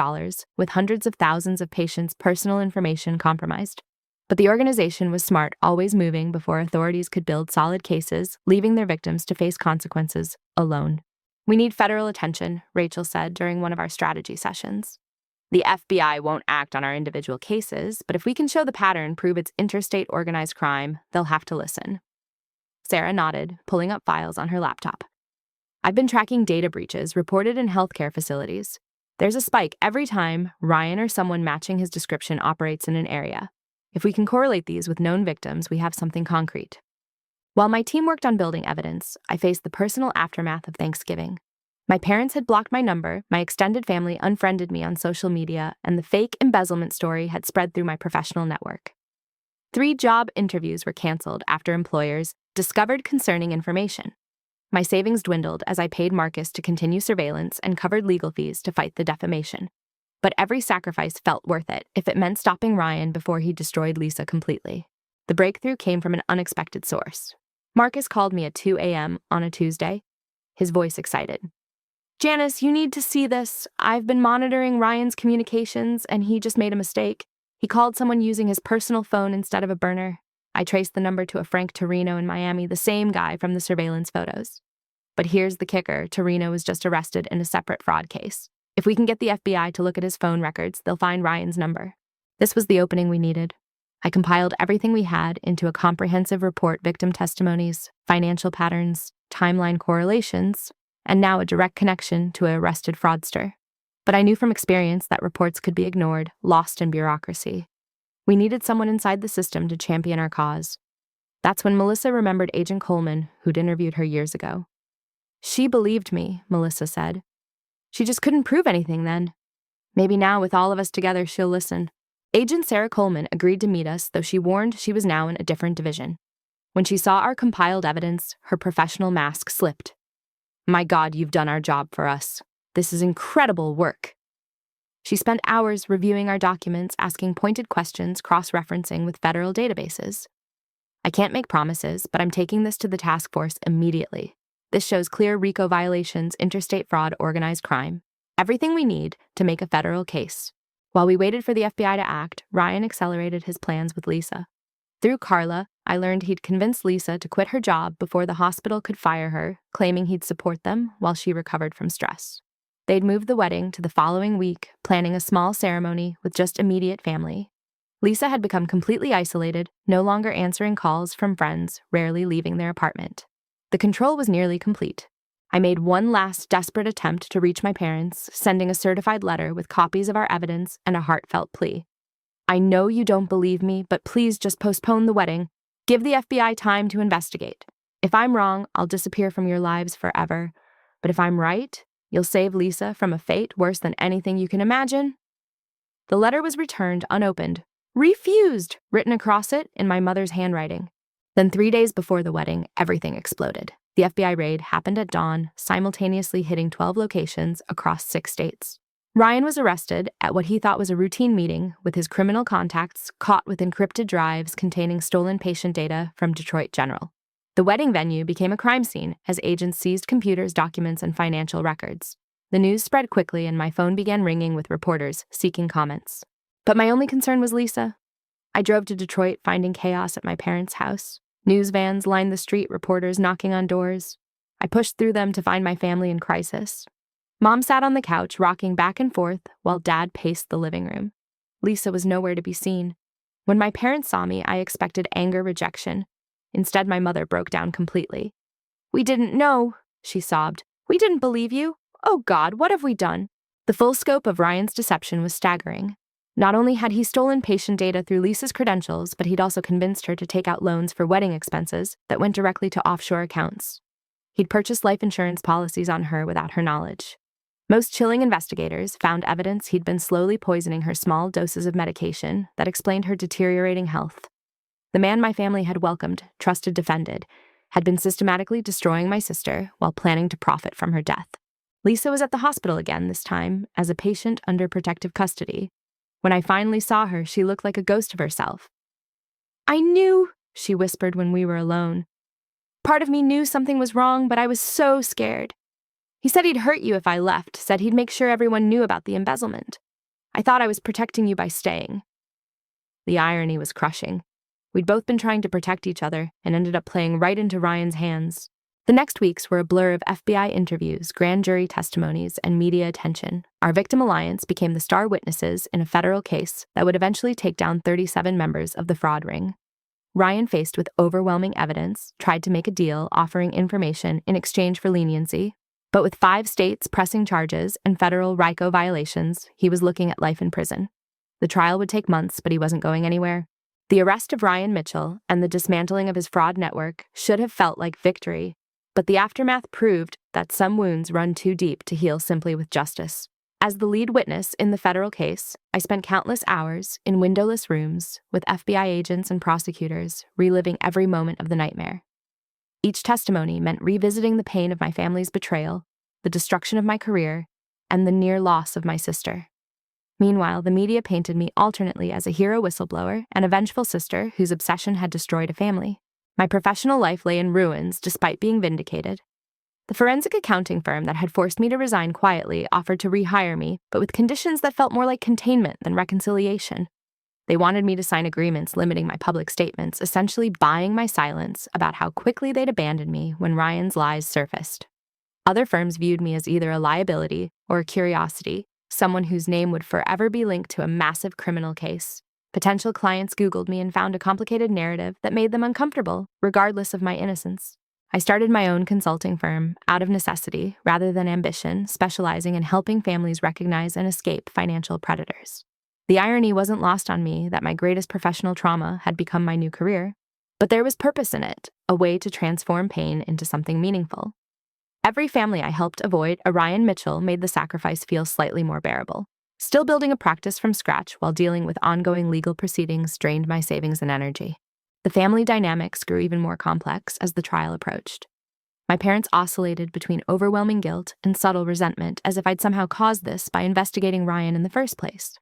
with hundreds of thousands of patients' personal information compromised. But the organization was smart, always moving before authorities could build solid cases, leaving their victims to face consequences alone. We need federal attention, Rachel said during one of our strategy sessions. The FBI won't act on our individual cases, but if we can show the pattern, prove it's interstate organized crime, they'll have to listen. Sarah nodded, pulling up files on her laptop. I've been tracking data breaches reported in healthcare facilities. There's a spike every time Ryan or someone matching his description operates in an area. If we can correlate these with known victims, we have something concrete. While my team worked on building evidence, I faced the personal aftermath of Thanksgiving. My parents had blocked my number, my extended family unfriended me on social media, and the fake embezzlement story had spread through my professional network. 3 job interviews were canceled after employers discovered concerning information. My savings dwindled as I paid Marcus to continue surveillance and covered legal fees to fight the defamation. But every sacrifice felt worth it if it meant stopping Ryan before he destroyed Lisa completely. The breakthrough came from an unexpected source. Marcus called me at 2 a.m. on a Tuesday, his voice excited. Janice, you need to see this. I've been monitoring Ryan's communications, and he just made a mistake. He called someone using his personal phone instead of a burner. I traced the number to a Frank Torino in Miami, the same guy from the surveillance photos. But here's the kicker. Torino was just arrested in a separate fraud case. If we can get the FBI to look at his phone records, they'll find Ryan's number. This was the opening we needed. I compiled everything we had into a comprehensive report: victim testimonies, financial patterns, timeline correlations, and now a direct connection to an arrested fraudster. But I knew from experience that reports could be ignored, lost in bureaucracy. We needed someone inside the system to champion our cause. That's when Melissa remembered Agent Coleman, who'd interviewed her years ago. She believed me, Melissa said. She just couldn't prove anything then. Maybe now, with all of us together, she'll listen. Agent Sarah Coleman agreed to meet us, though she warned she was now in a different division. When she saw our compiled evidence, her professional mask slipped. My God, you've done our job for us. This is incredible work. She spent hours reviewing our documents, asking pointed questions, cross-referencing with federal databases. I can't make promises, but I'm taking this to the task force immediately. This shows clear RICO violations, interstate fraud, organized crime. Everything we need to make a federal case. While we waited for the FBI to act, Ryan accelerated his plans with Lisa. Through Carla, I learned he'd convinced Lisa to quit her job before the hospital could fire her, claiming he'd support them while she recovered from stress. They'd moved the wedding to the following week, planning a small ceremony with just immediate family. Lisa had become completely isolated, no longer answering calls from friends, rarely leaving their apartment. The control was nearly complete. I made one last desperate attempt to reach my parents, sending a certified letter with copies of our evidence and a heartfelt plea. I know you don't believe me, but please just postpone the wedding. Give the FBI time to investigate. If I'm wrong, I'll disappear from your lives forever. But if I'm right, you'll save Lisa from a fate worse than anything you can imagine. The letter was returned unopened. Refused, written across it in my mother's handwriting. Then 3 days before the wedding, everything exploded. The FBI raid happened at dawn, simultaneously hitting 12 locations across 6 states. Ryan was arrested at what he thought was a routine meeting with his criminal contacts caught with encrypted drives containing stolen patient data from Detroit General. The wedding venue became a crime scene as agents seized computers, documents, and financial records. The news spread quickly and my phone began ringing with reporters seeking comments. But my only concern was Lisa. I drove to Detroit, finding chaos at my parents' house. News vans lined the street, reporters knocking on doors. I pushed through them to find my family in crisis. Mom sat on the couch, rocking back and forth, while Dad paced the living room. Lisa was nowhere to be seen. When my parents saw me, I expected anger, rejection. Instead, my mother broke down completely. We didn't know, she sobbed. We didn't believe you. Oh God, what have we done? The full scope of Ryan's deception was staggering. Not only had he stolen patient data through Lisa's credentials, but he'd also convinced her to take out loans for wedding expenses that went directly to offshore accounts. He'd purchased life insurance policies on her without her knowledge. Most chilling investigators found evidence he'd been slowly poisoning her small doses of medication that explained her deteriorating health. The man my family had welcomed, trusted, defended, had been systematically destroying my sister while planning to profit from her death. Lisa was at the hospital again, this time as a patient under protective custody. When I finally saw her, she looked like a ghost of herself. I knew, she whispered when we were alone. Part of me knew something was wrong, but I was so scared. He said he'd hurt you if I left, said he'd make sure everyone knew about the embezzlement. I thought I was protecting you by staying. The irony was crushing. We'd both been trying to protect each other and ended up playing right into Ryan's hands. The next weeks were a blur of FBI interviews, grand jury testimonies, and media attention. Our victim alliance became the star witnesses in a federal case that would eventually take down 37 members of the fraud ring. Ryan, faced with overwhelming evidence, tried to make a deal offering information in exchange for leniency. But with 5 states pressing charges and federal RICO violations, he was looking at life in prison. The trial would take months, but he wasn't going anywhere. The arrest of Ryan Mitchell and the dismantling of his fraud network should have felt like victory. But the aftermath proved that some wounds run too deep to heal simply with justice. As the lead witness in the federal case, I spent countless hours in windowless rooms with FBI agents and prosecutors, reliving every moment of the nightmare. Each testimony meant revisiting the pain of my family's betrayal, the destruction of my career, and the near loss of my sister. Meanwhile, the media painted me alternately as a hero whistleblower and a vengeful sister whose obsession had destroyed a family. My professional life lay in ruins despite being vindicated. The forensic accounting firm that had forced me to resign quietly offered to rehire me, but with conditions that felt more like containment than reconciliation. They wanted me to sign agreements limiting my public statements, essentially buying my silence about how quickly they'd abandon me when Ryan's lies surfaced. Other firms viewed me as either a liability or a curiosity, someone whose name would forever be linked to a massive criminal case. Potential clients Googled me and found a complicated narrative that made them uncomfortable, regardless of my innocence. I started my own consulting firm out of necessity rather than ambition, specializing in helping families recognize and escape financial predators. The irony wasn't lost on me that my greatest professional trauma had become my new career. But there was purpose in it, a way to transform pain into something meaningful. Every family I helped avoid Orion Mitchell made the sacrifice feel slightly more bearable. Still building a practice from scratch while dealing with ongoing legal proceedings drained my savings and energy. The family dynamics grew even more complex as the trial approached. My parents oscillated between overwhelming guilt and subtle resentment, as if I'd somehow caused this by investigating Ryan in the first place.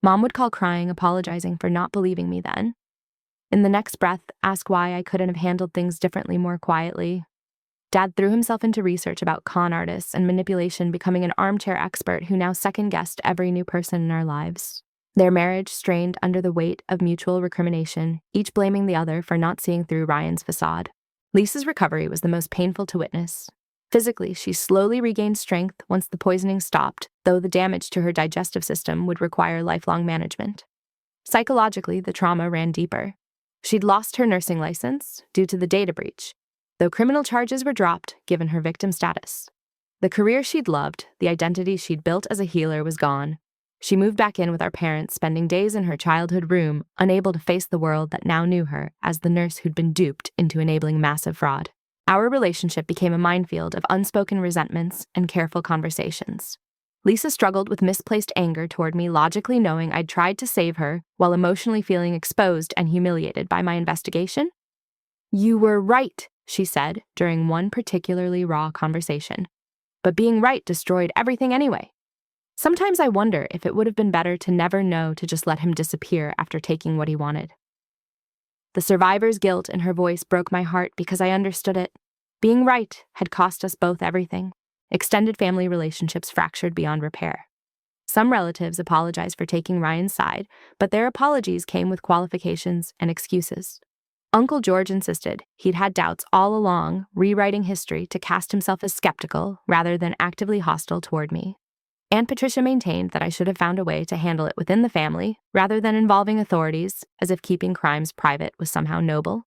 Mom would call crying, apologizing for not believing me then. In the next breath, ask why I couldn't have handled things differently more quietly. Dad threw himself into research about con artists and manipulation, becoming an armchair expert who now second-guessed every new person in our lives. Their marriage strained under the weight of mutual recrimination, each blaming the other for not seeing through Ryan's facade. Lisa's recovery was the most painful to witness. Physically, she slowly regained strength once the poisoning stopped, though the damage to her digestive system would require lifelong management. Psychologically, the trauma ran deeper. She'd lost her nursing license due to the data breach, though criminal charges were dropped given her victim status. The career she'd loved, the identity she'd built as a healer, was gone. She moved back in with our parents, spending days in her childhood room, unable to face the world that now knew her as the nurse who'd been duped into enabling massive fraud. Our relationship became a minefield of unspoken resentments and careful conversations. Lisa struggled with misplaced anger toward me, logically knowing I'd tried to save her, while emotionally feeling exposed and humiliated by my investigation. "You were right," she said during one particularly raw conversation. "But being right destroyed everything anyway." Sometimes I wonder if it would have been better to never know, to just let him disappear after taking what he wanted. The survivor's guilt in her voice broke my heart because I understood it. Being right had cost us both everything. Extended family relationships fractured beyond repair. Some relatives apologized for taking Ryan's side, but their apologies came with qualifications and excuses. Uncle George insisted he'd had doubts all along, rewriting history to cast himself as skeptical rather than actively hostile toward me. Aunt Patricia maintained that I should have found a way to handle it within the family rather than involving authorities, as if keeping crimes private was somehow noble.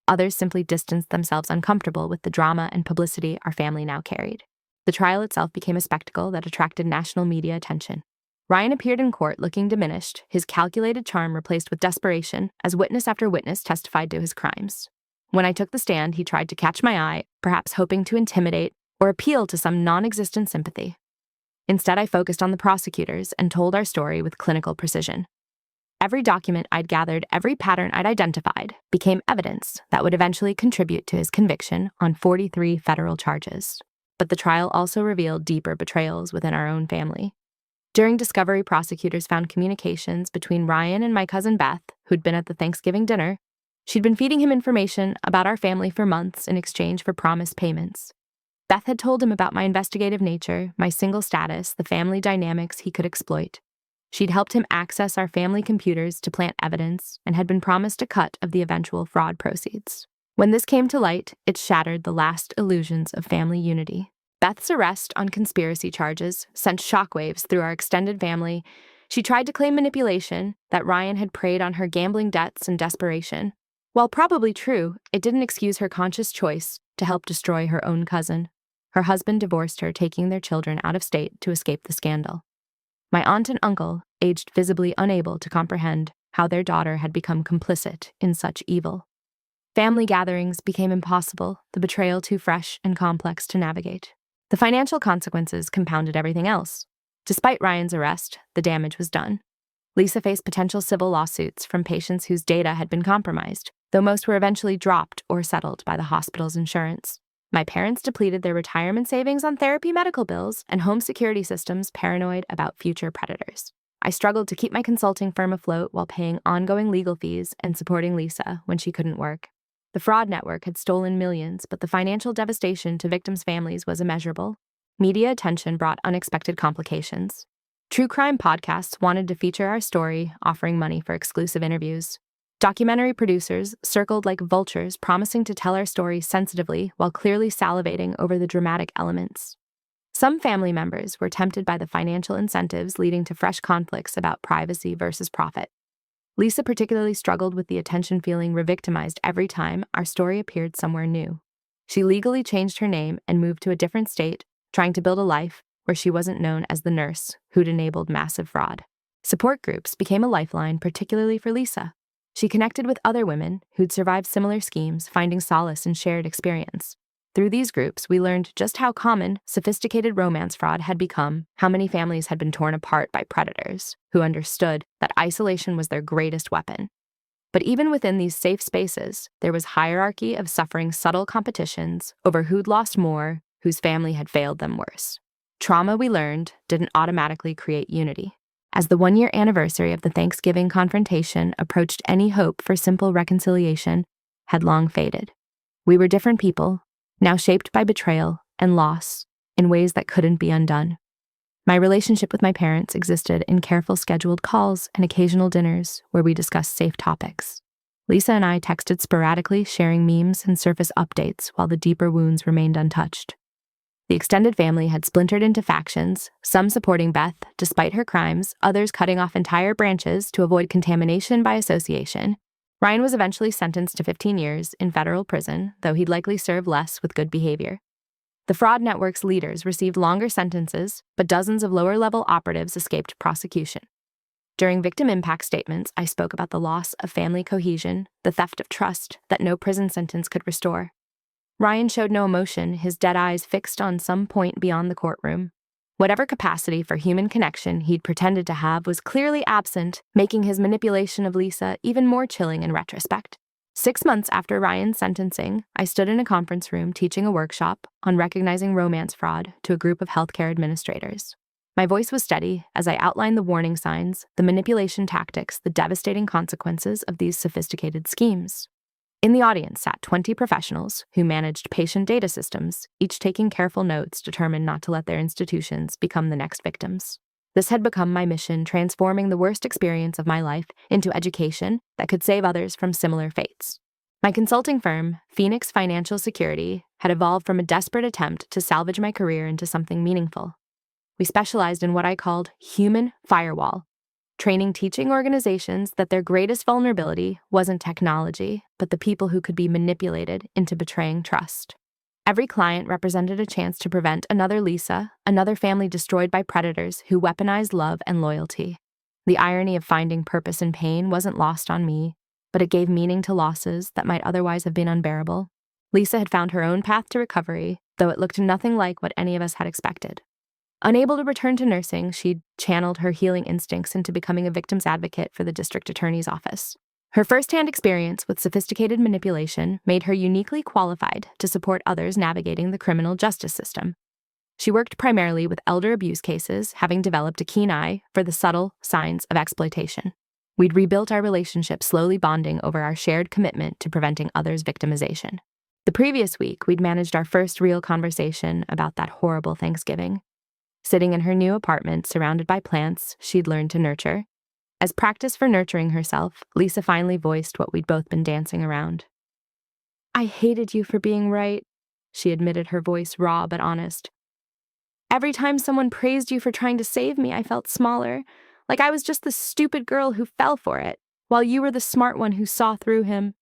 Others simply distanced themselves, uncomfortable with the drama and publicity our family now carried. The trial itself became a spectacle that attracted national media attention. Ryan appeared in court looking diminished, his calculated charm replaced with desperation, as witness after witness testified to his crimes. When I took the stand, he tried to catch my eye, perhaps hoping to intimidate or appeal to some non-existent sympathy. Instead, I focused on the prosecutors and told our story with clinical precision. Every document I'd gathered, every pattern I'd identified, became evidence that would eventually contribute to his conviction on 43 federal charges. But the trial also revealed deeper betrayals within our own family. During discovery, prosecutors found communications between Ryan and my cousin Beth, who'd been at the Thanksgiving dinner. She'd been feeding him information about our family for months in exchange for promised payments. Beth had told him about my investigative nature, my single status, the family dynamics he could exploit. She'd helped him access our family computers to plant evidence and had been promised a cut of the eventual fraud proceeds. When this came to light, it shattered the last illusions of family unity. Beth's arrest on conspiracy charges sent shockwaves through our extended family. She tried to claim manipulation, that Ryan had preyed on her gambling debts and desperation. While probably true, it didn't excuse her conscious choice to help destroy her own cousin. Her husband divorced her, taking their children out of state to escape the scandal. My aunt and uncle, aged visibly unable to comprehend how their daughter had become complicit in such evil. Family gatherings became impossible, the betrayal too fresh and complex to navigate. The financial consequences compounded everything else. Despite Ryan's arrest, the damage was done. Lisa faced potential civil lawsuits from patients whose data had been compromised, though most were eventually dropped or settled by the hospital's insurance. My parents depleted their retirement savings on therapy, medical bills, and home security systems, paranoid about future predators. I struggled to keep my consulting firm afloat while paying ongoing legal fees and supporting Lisa when she couldn't work. The fraud network had stolen millions, but the financial devastation to victims' families was immeasurable. Media attention brought unexpected complications. True crime podcasts wanted to feature our story, offering money for exclusive interviews. Documentary producers circled like vultures, promising to tell our story sensitively while clearly salivating over the dramatic elements. Some family members were tempted by the financial incentives, leading to fresh conflicts about privacy versus profit. Lisa particularly struggled with the attention, feeling re-victimized every time our story appeared somewhere new. She legally changed her name and moved to a different state, trying to build a life where she wasn't known as the nurse who'd enabled massive fraud. Support groups became a lifeline, particularly for Lisa. She connected with other women who'd survived similar schemes, finding solace in shared experience. Through these groups, we learned just how common sophisticated romance fraud had become, how many families had been torn apart by predators who understood that isolation was their greatest weapon. But even within these safe spaces, there was hierarchy of suffering subtle competitions over who'd lost more, whose family had failed them worse. Trauma, we learned, didn't automatically create unity. As the one-year anniversary of the Thanksgiving confrontation approached, any hope for simple reconciliation had long faded. We were different people, now shaped by betrayal and loss in ways that couldn't be undone. My relationship with my parents existed in careful scheduled calls and occasional dinners where we discussed safe topics. Lisa and I texted sporadically, sharing memes and surface updates while the deeper wounds remained untouched. The extended family had splintered into factions, some supporting Beth despite her crimes, others cutting off entire branches to avoid contamination by association. Ryan was eventually sentenced to 15 years in federal prison, though he'd likely serve less with good behavior. The fraud network's leaders received longer sentences, but dozens of lower-level operatives escaped prosecution. During victim impact statements, I spoke about the loss of family cohesion, the theft of trust that no prison sentence could restore. Ryan showed no emotion, his dead eyes fixed on some point beyond the courtroom. Whatever capacity for human connection he'd pretended to have was clearly absent, making his manipulation of Lisa even more chilling in retrospect. 6 months after Ryan's sentencing, I stood in a conference room teaching a workshop on recognizing romance fraud to a group of healthcare administrators. My voice was steady as I outlined the warning signs, the manipulation tactics, the devastating consequences of these sophisticated schemes. In the audience sat 20 professionals who managed patient data systems, each taking careful notes determined not to let their institutions become the next victims. This had become my mission, transforming the worst experience of my life into education that could save others from similar fates. My consulting firm, Phoenix Financial Security, had evolved from a desperate attempt to salvage my career into something meaningful. We specialized in what I called human firewall, training teaching organizations that their greatest vulnerability wasn't technology, but the people who could be manipulated into betraying trust. Every client represented a chance to prevent another Lisa, another family destroyed by predators who weaponized love and loyalty. The irony of finding purpose in pain wasn't lost on me, but it gave meaning to losses that might otherwise have been unbearable. Lisa had found her own path to recovery, though it looked nothing like what any of us had expected. Unable to return to nursing, she'd channeled her healing instincts into becoming a victim's advocate for the district attorney's office. Her first-hand experience with sophisticated manipulation made her uniquely qualified to support others navigating the criminal justice system. She worked primarily with elder abuse cases, having developed a keen eye for the subtle signs of exploitation. We'd rebuilt our relationship, slowly bonding over our shared commitment to preventing others' victimization. The previous week, we'd managed our first real conversation about that horrible Thanksgiving. Sitting in her new apartment, surrounded by plants she'd learned to nurture. As practice for nurturing herself, Lisa finally voiced what we'd both been dancing around. "I hated you for being right," she admitted, her voice raw but honest. "Every time someone praised you for trying to save me, I felt smaller, like I was just the stupid girl who fell for it, while you were the smart one who saw through him."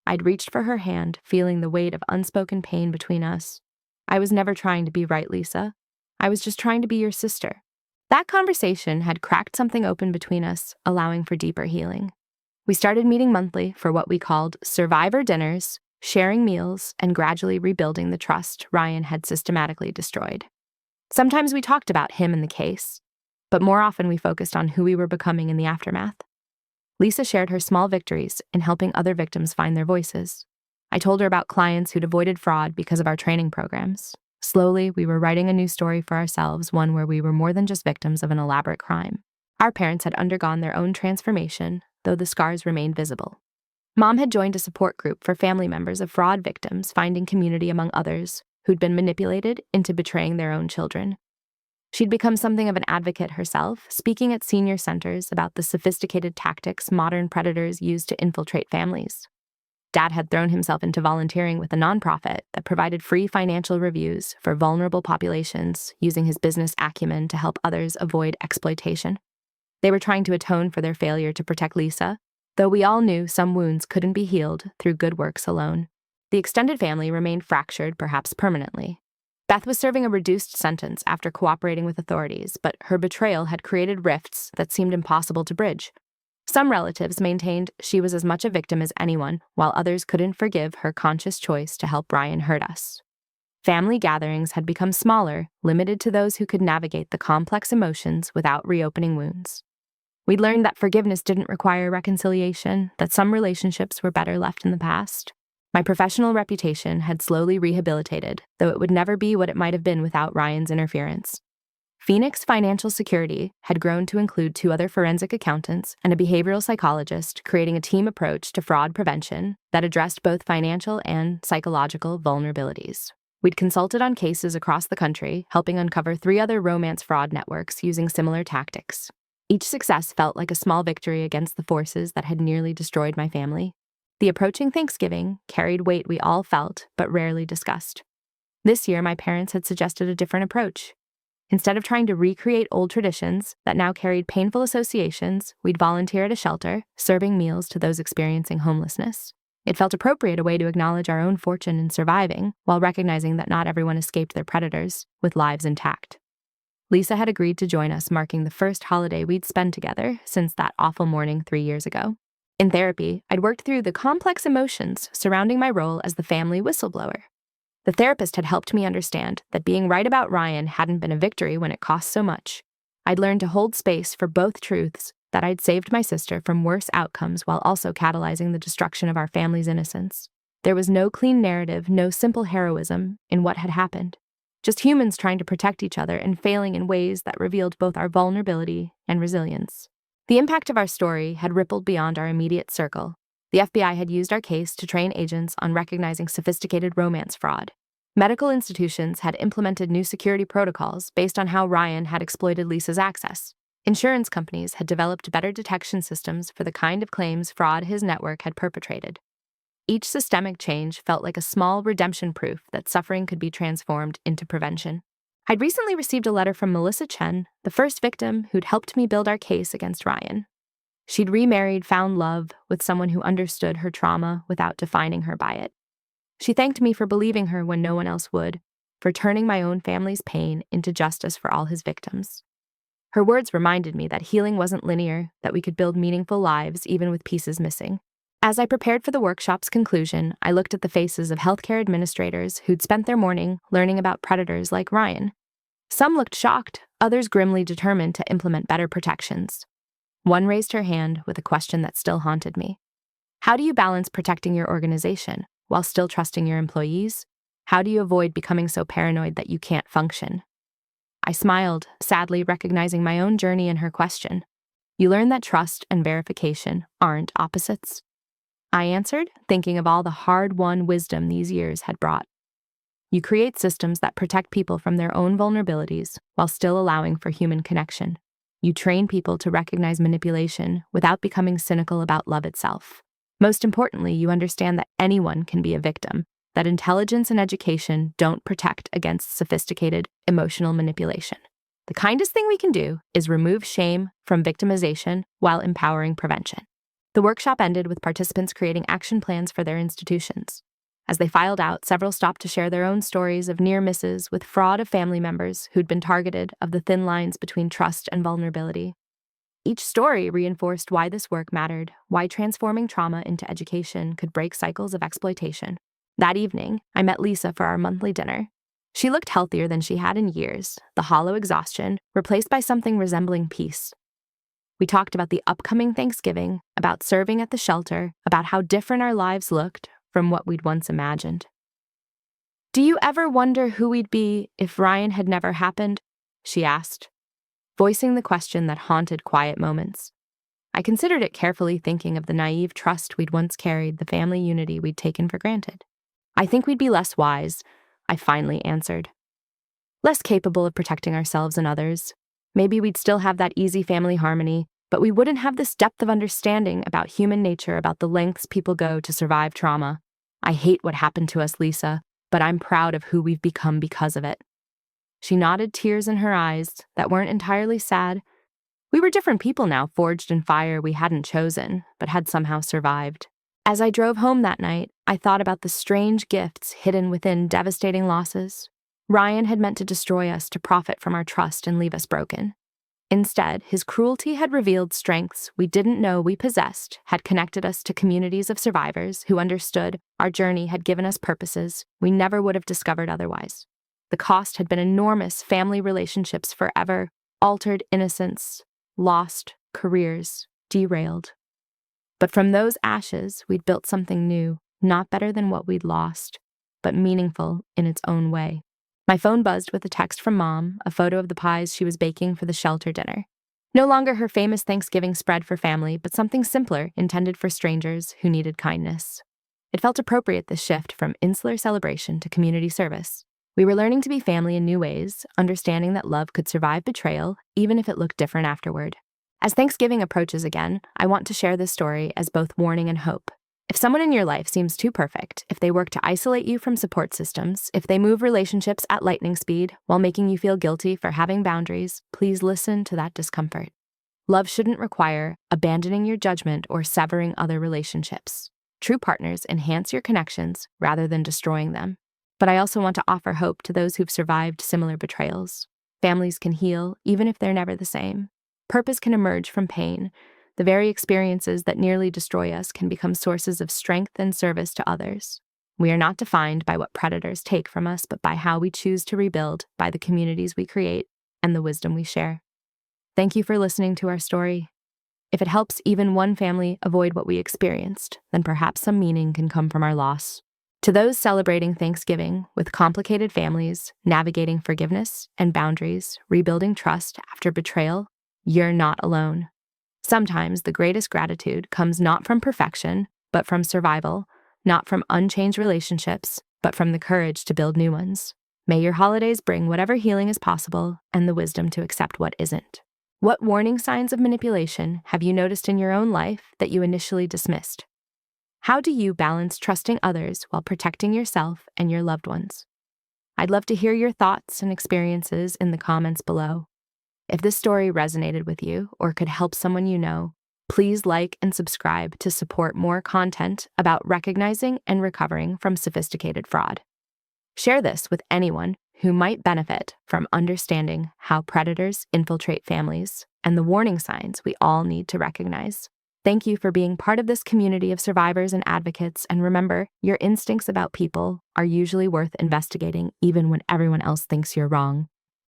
I'd reached for her hand, feeling the weight of unspoken pain between us. "I was never trying to be right, Lisa. I was just trying to be your sister." That conversation had cracked something open between us, allowing for deeper healing. We started meeting monthly for what we called survivor dinners, sharing meals, and gradually rebuilding the trust Ryan had systematically destroyed. Sometimes we talked about him and the case, but more often we focused on who we were becoming in the aftermath. Lisa shared her small victories in helping other victims find their voices. I told her about clients who'd avoided fraud because of our training programs. Slowly, we were writing a new story for ourselves, one where we were more than just victims of an elaborate crime. Our parents had undergone their own transformation, though the scars remained visible. Mom had joined a support group for family members of fraud victims, finding community among others who'd been manipulated into betraying their own children. She'd become something of an advocate herself, speaking at senior centers about the sophisticated tactics modern predators use to infiltrate families. Dad had thrown himself into volunteering with a nonprofit that provided free financial reviews for vulnerable populations, using his business acumen to help others avoid exploitation. They were trying to atone for their failure to protect Lisa, though we all knew some wounds couldn't be healed through good works alone. The extended family remained fractured, perhaps permanently. Beth was serving a reduced sentence after cooperating with authorities, but her betrayal had created rifts that seemed impossible to bridge. Some relatives maintained she was as much a victim as anyone, while others couldn't forgive her conscious choice to help Ryan hurt us. Family gatherings had become smaller, limited to those who could navigate the complex emotions without reopening wounds. We'd learned that forgiveness didn't require reconciliation, that some relationships were better left in the past. My professional reputation had slowly rehabilitated, though it would never be what it might have been without Ryan's interference. Phoenix Financial Security had grown to include 2 other forensic accountants and a behavioral psychologist, creating a team approach to fraud prevention that addressed both financial and psychological vulnerabilities. We'd consulted on cases across the country, helping uncover 3 other romance fraud networks using similar tactics. Each success felt like a small victory against the forces that had nearly destroyed my family. The approaching Thanksgiving carried weight we all felt, but rarely discussed. This year, my parents had suggested a different approach. Instead of trying to recreate old traditions that now carried painful associations, we'd volunteer at a shelter, serving meals to those experiencing homelessness. It felt appropriate a way to acknowledge our own fortune in surviving, while recognizing that not everyone escaped their predators, with lives intact. Lisa had agreed to join us, marking the first holiday we'd spend together since that awful morning 3 years ago. In therapy, I'd worked through the complex emotions surrounding my role as the family whistleblower. The therapist had helped me understand that being right about Ryan hadn't been a victory when it cost so much. I'd learned to hold space for both truths, that I'd saved my sister from worse outcomes while also catalyzing the destruction of our family's innocence. There was no clean narrative, no simple heroism in what had happened. Just humans trying to protect each other and failing in ways that revealed both our vulnerability and resilience. The impact of our story had rippled beyond our immediate circle. The FBI had used our case to train agents on recognizing sophisticated romance fraud. Medical institutions had implemented new security protocols based on how Ryan had exploited Lisa's access. Insurance companies had developed better detection systems for the kind of claims fraud his network had perpetrated. Each systemic change felt like a small redemption proof that suffering could be transformed into prevention. I'd recently received a letter from Melissa Chen, the first victim who'd helped me build our case against Ryan. She'd remarried, found love with someone who understood her trauma without defining her by it. She thanked me for believing her when no one else would, for turning my own family's pain into justice for all his victims. Her words reminded me that healing wasn't linear, that we could build meaningful lives even with pieces missing. As I prepared for the workshop's conclusion, I looked at the faces of healthcare administrators who'd spent their morning learning about predators like Ryan. Some looked shocked, others grimly determined to implement better protections. One raised her hand with a question that still haunted me. How do you balance protecting your organization while still trusting your employees? How do you avoid becoming so paranoid that you can't function? I smiled, sadly recognizing my own journey in her question. You learn that trust and verification aren't opposites. I answered, thinking of all the hard-won wisdom these years had brought. You create systems that protect people from their own vulnerabilities while still allowing for human connection. You train people to recognize manipulation without becoming cynical about love itself. Most importantly, you understand that anyone can be a victim, that intelligence and education don't protect against sophisticated emotional manipulation. The kindest thing we can do is remove shame from victimization while empowering prevention. The workshop ended with participants creating action plans for their institutions. As they filed out, several stopped to share their own stories of near misses with fraud of family members who'd been targeted, of the thin lines between trust and vulnerability. Each story reinforced why this work mattered, why transforming trauma into education could break cycles of exploitation. That evening, I met Lisa for our monthly dinner. She looked healthier than she had in years, the hollow exhaustion replaced by something resembling peace. We talked about the upcoming Thanksgiving, about serving at the shelter, about how different our lives looked from what we'd once imagined. Do you ever wonder who we'd be if Ryan had never happened? She asked, voicing the question that haunted quiet moments. I considered it carefully, thinking of the naive trust we'd once carried, the family unity we'd taken for granted. I think we'd be less wise, I finally answered. Less capable of protecting ourselves and others. Maybe we'd still have that easy family harmony, but we wouldn't have this depth of understanding about human nature, about the lengths people go to survive trauma. I hate what happened to us, Lisa, but I'm proud of who we've become because of it. She nodded, tears in her eyes that weren't entirely sad. We were different people now, forged in fire we hadn't chosen, but had somehow survived. As I drove home that night, I thought about the strange gifts hidden within devastating losses. Ryan had meant to destroy us, to profit from our trust and leave us broken. Instead, his cruelty had revealed strengths we didn't know we possessed, had connected us to communities of survivors who understood our journey had given us purposes we never would have discovered otherwise. The cost had been enormous: family relationships forever, altered innocence, lost careers, derailed. But from those ashes, we'd built something new, not better than what we'd lost, but meaningful in its own way. My phone buzzed with a text from Mom, a photo of the pies she was baking for the shelter dinner. No longer her famous Thanksgiving spread for family, but something simpler, intended for strangers who needed kindness. It felt appropriate, this shift from insular celebration to community service. We were learning to be family in new ways, understanding that love could survive betrayal, even if it looked different afterward. As Thanksgiving approaches again, I want to share this story as both warning and hope. If someone in your life seems too perfect, if they work to isolate you from support systems, if they move relationships at lightning speed while making you feel guilty for having boundaries, please listen to that discomfort. Love shouldn't require abandoning your judgment or severing other relationships. True partners enhance your connections rather than destroying them. But I also want to offer hope to those who've survived similar betrayals. Families can heal, even if they're never the same. Purpose can emerge from pain. The very experiences that nearly destroy us can become sources of strength and service to others. We are not defined by what predators take from us, but by how we choose to rebuild, by the communities we create, and the wisdom we share. Thank you for listening to our story. If it helps even one family avoid what we experienced, then perhaps some meaning can come from our loss. To those celebrating Thanksgiving with complicated families, navigating forgiveness and boundaries, rebuilding trust after betrayal, you're not alone. Sometimes the greatest gratitude comes not from perfection, but from survival, not from unchanged relationships, but from the courage to build new ones. May your holidays bring whatever healing is possible and the wisdom to accept what isn't. What warning signs of manipulation have you noticed in your own life that you initially dismissed? How do you balance trusting others while protecting yourself and your loved ones? I'd love to hear your thoughts and experiences in the comments below. If this story resonated with you or could help someone you know, please like and subscribe to support more content about recognizing and recovering from sophisticated fraud. Share this with anyone who might benefit from understanding how predators infiltrate families and the warning signs we all need to recognize. Thank you for being part of this community of survivors and advocates, and remember, your instincts about people are usually worth investigating even when everyone else thinks you're wrong.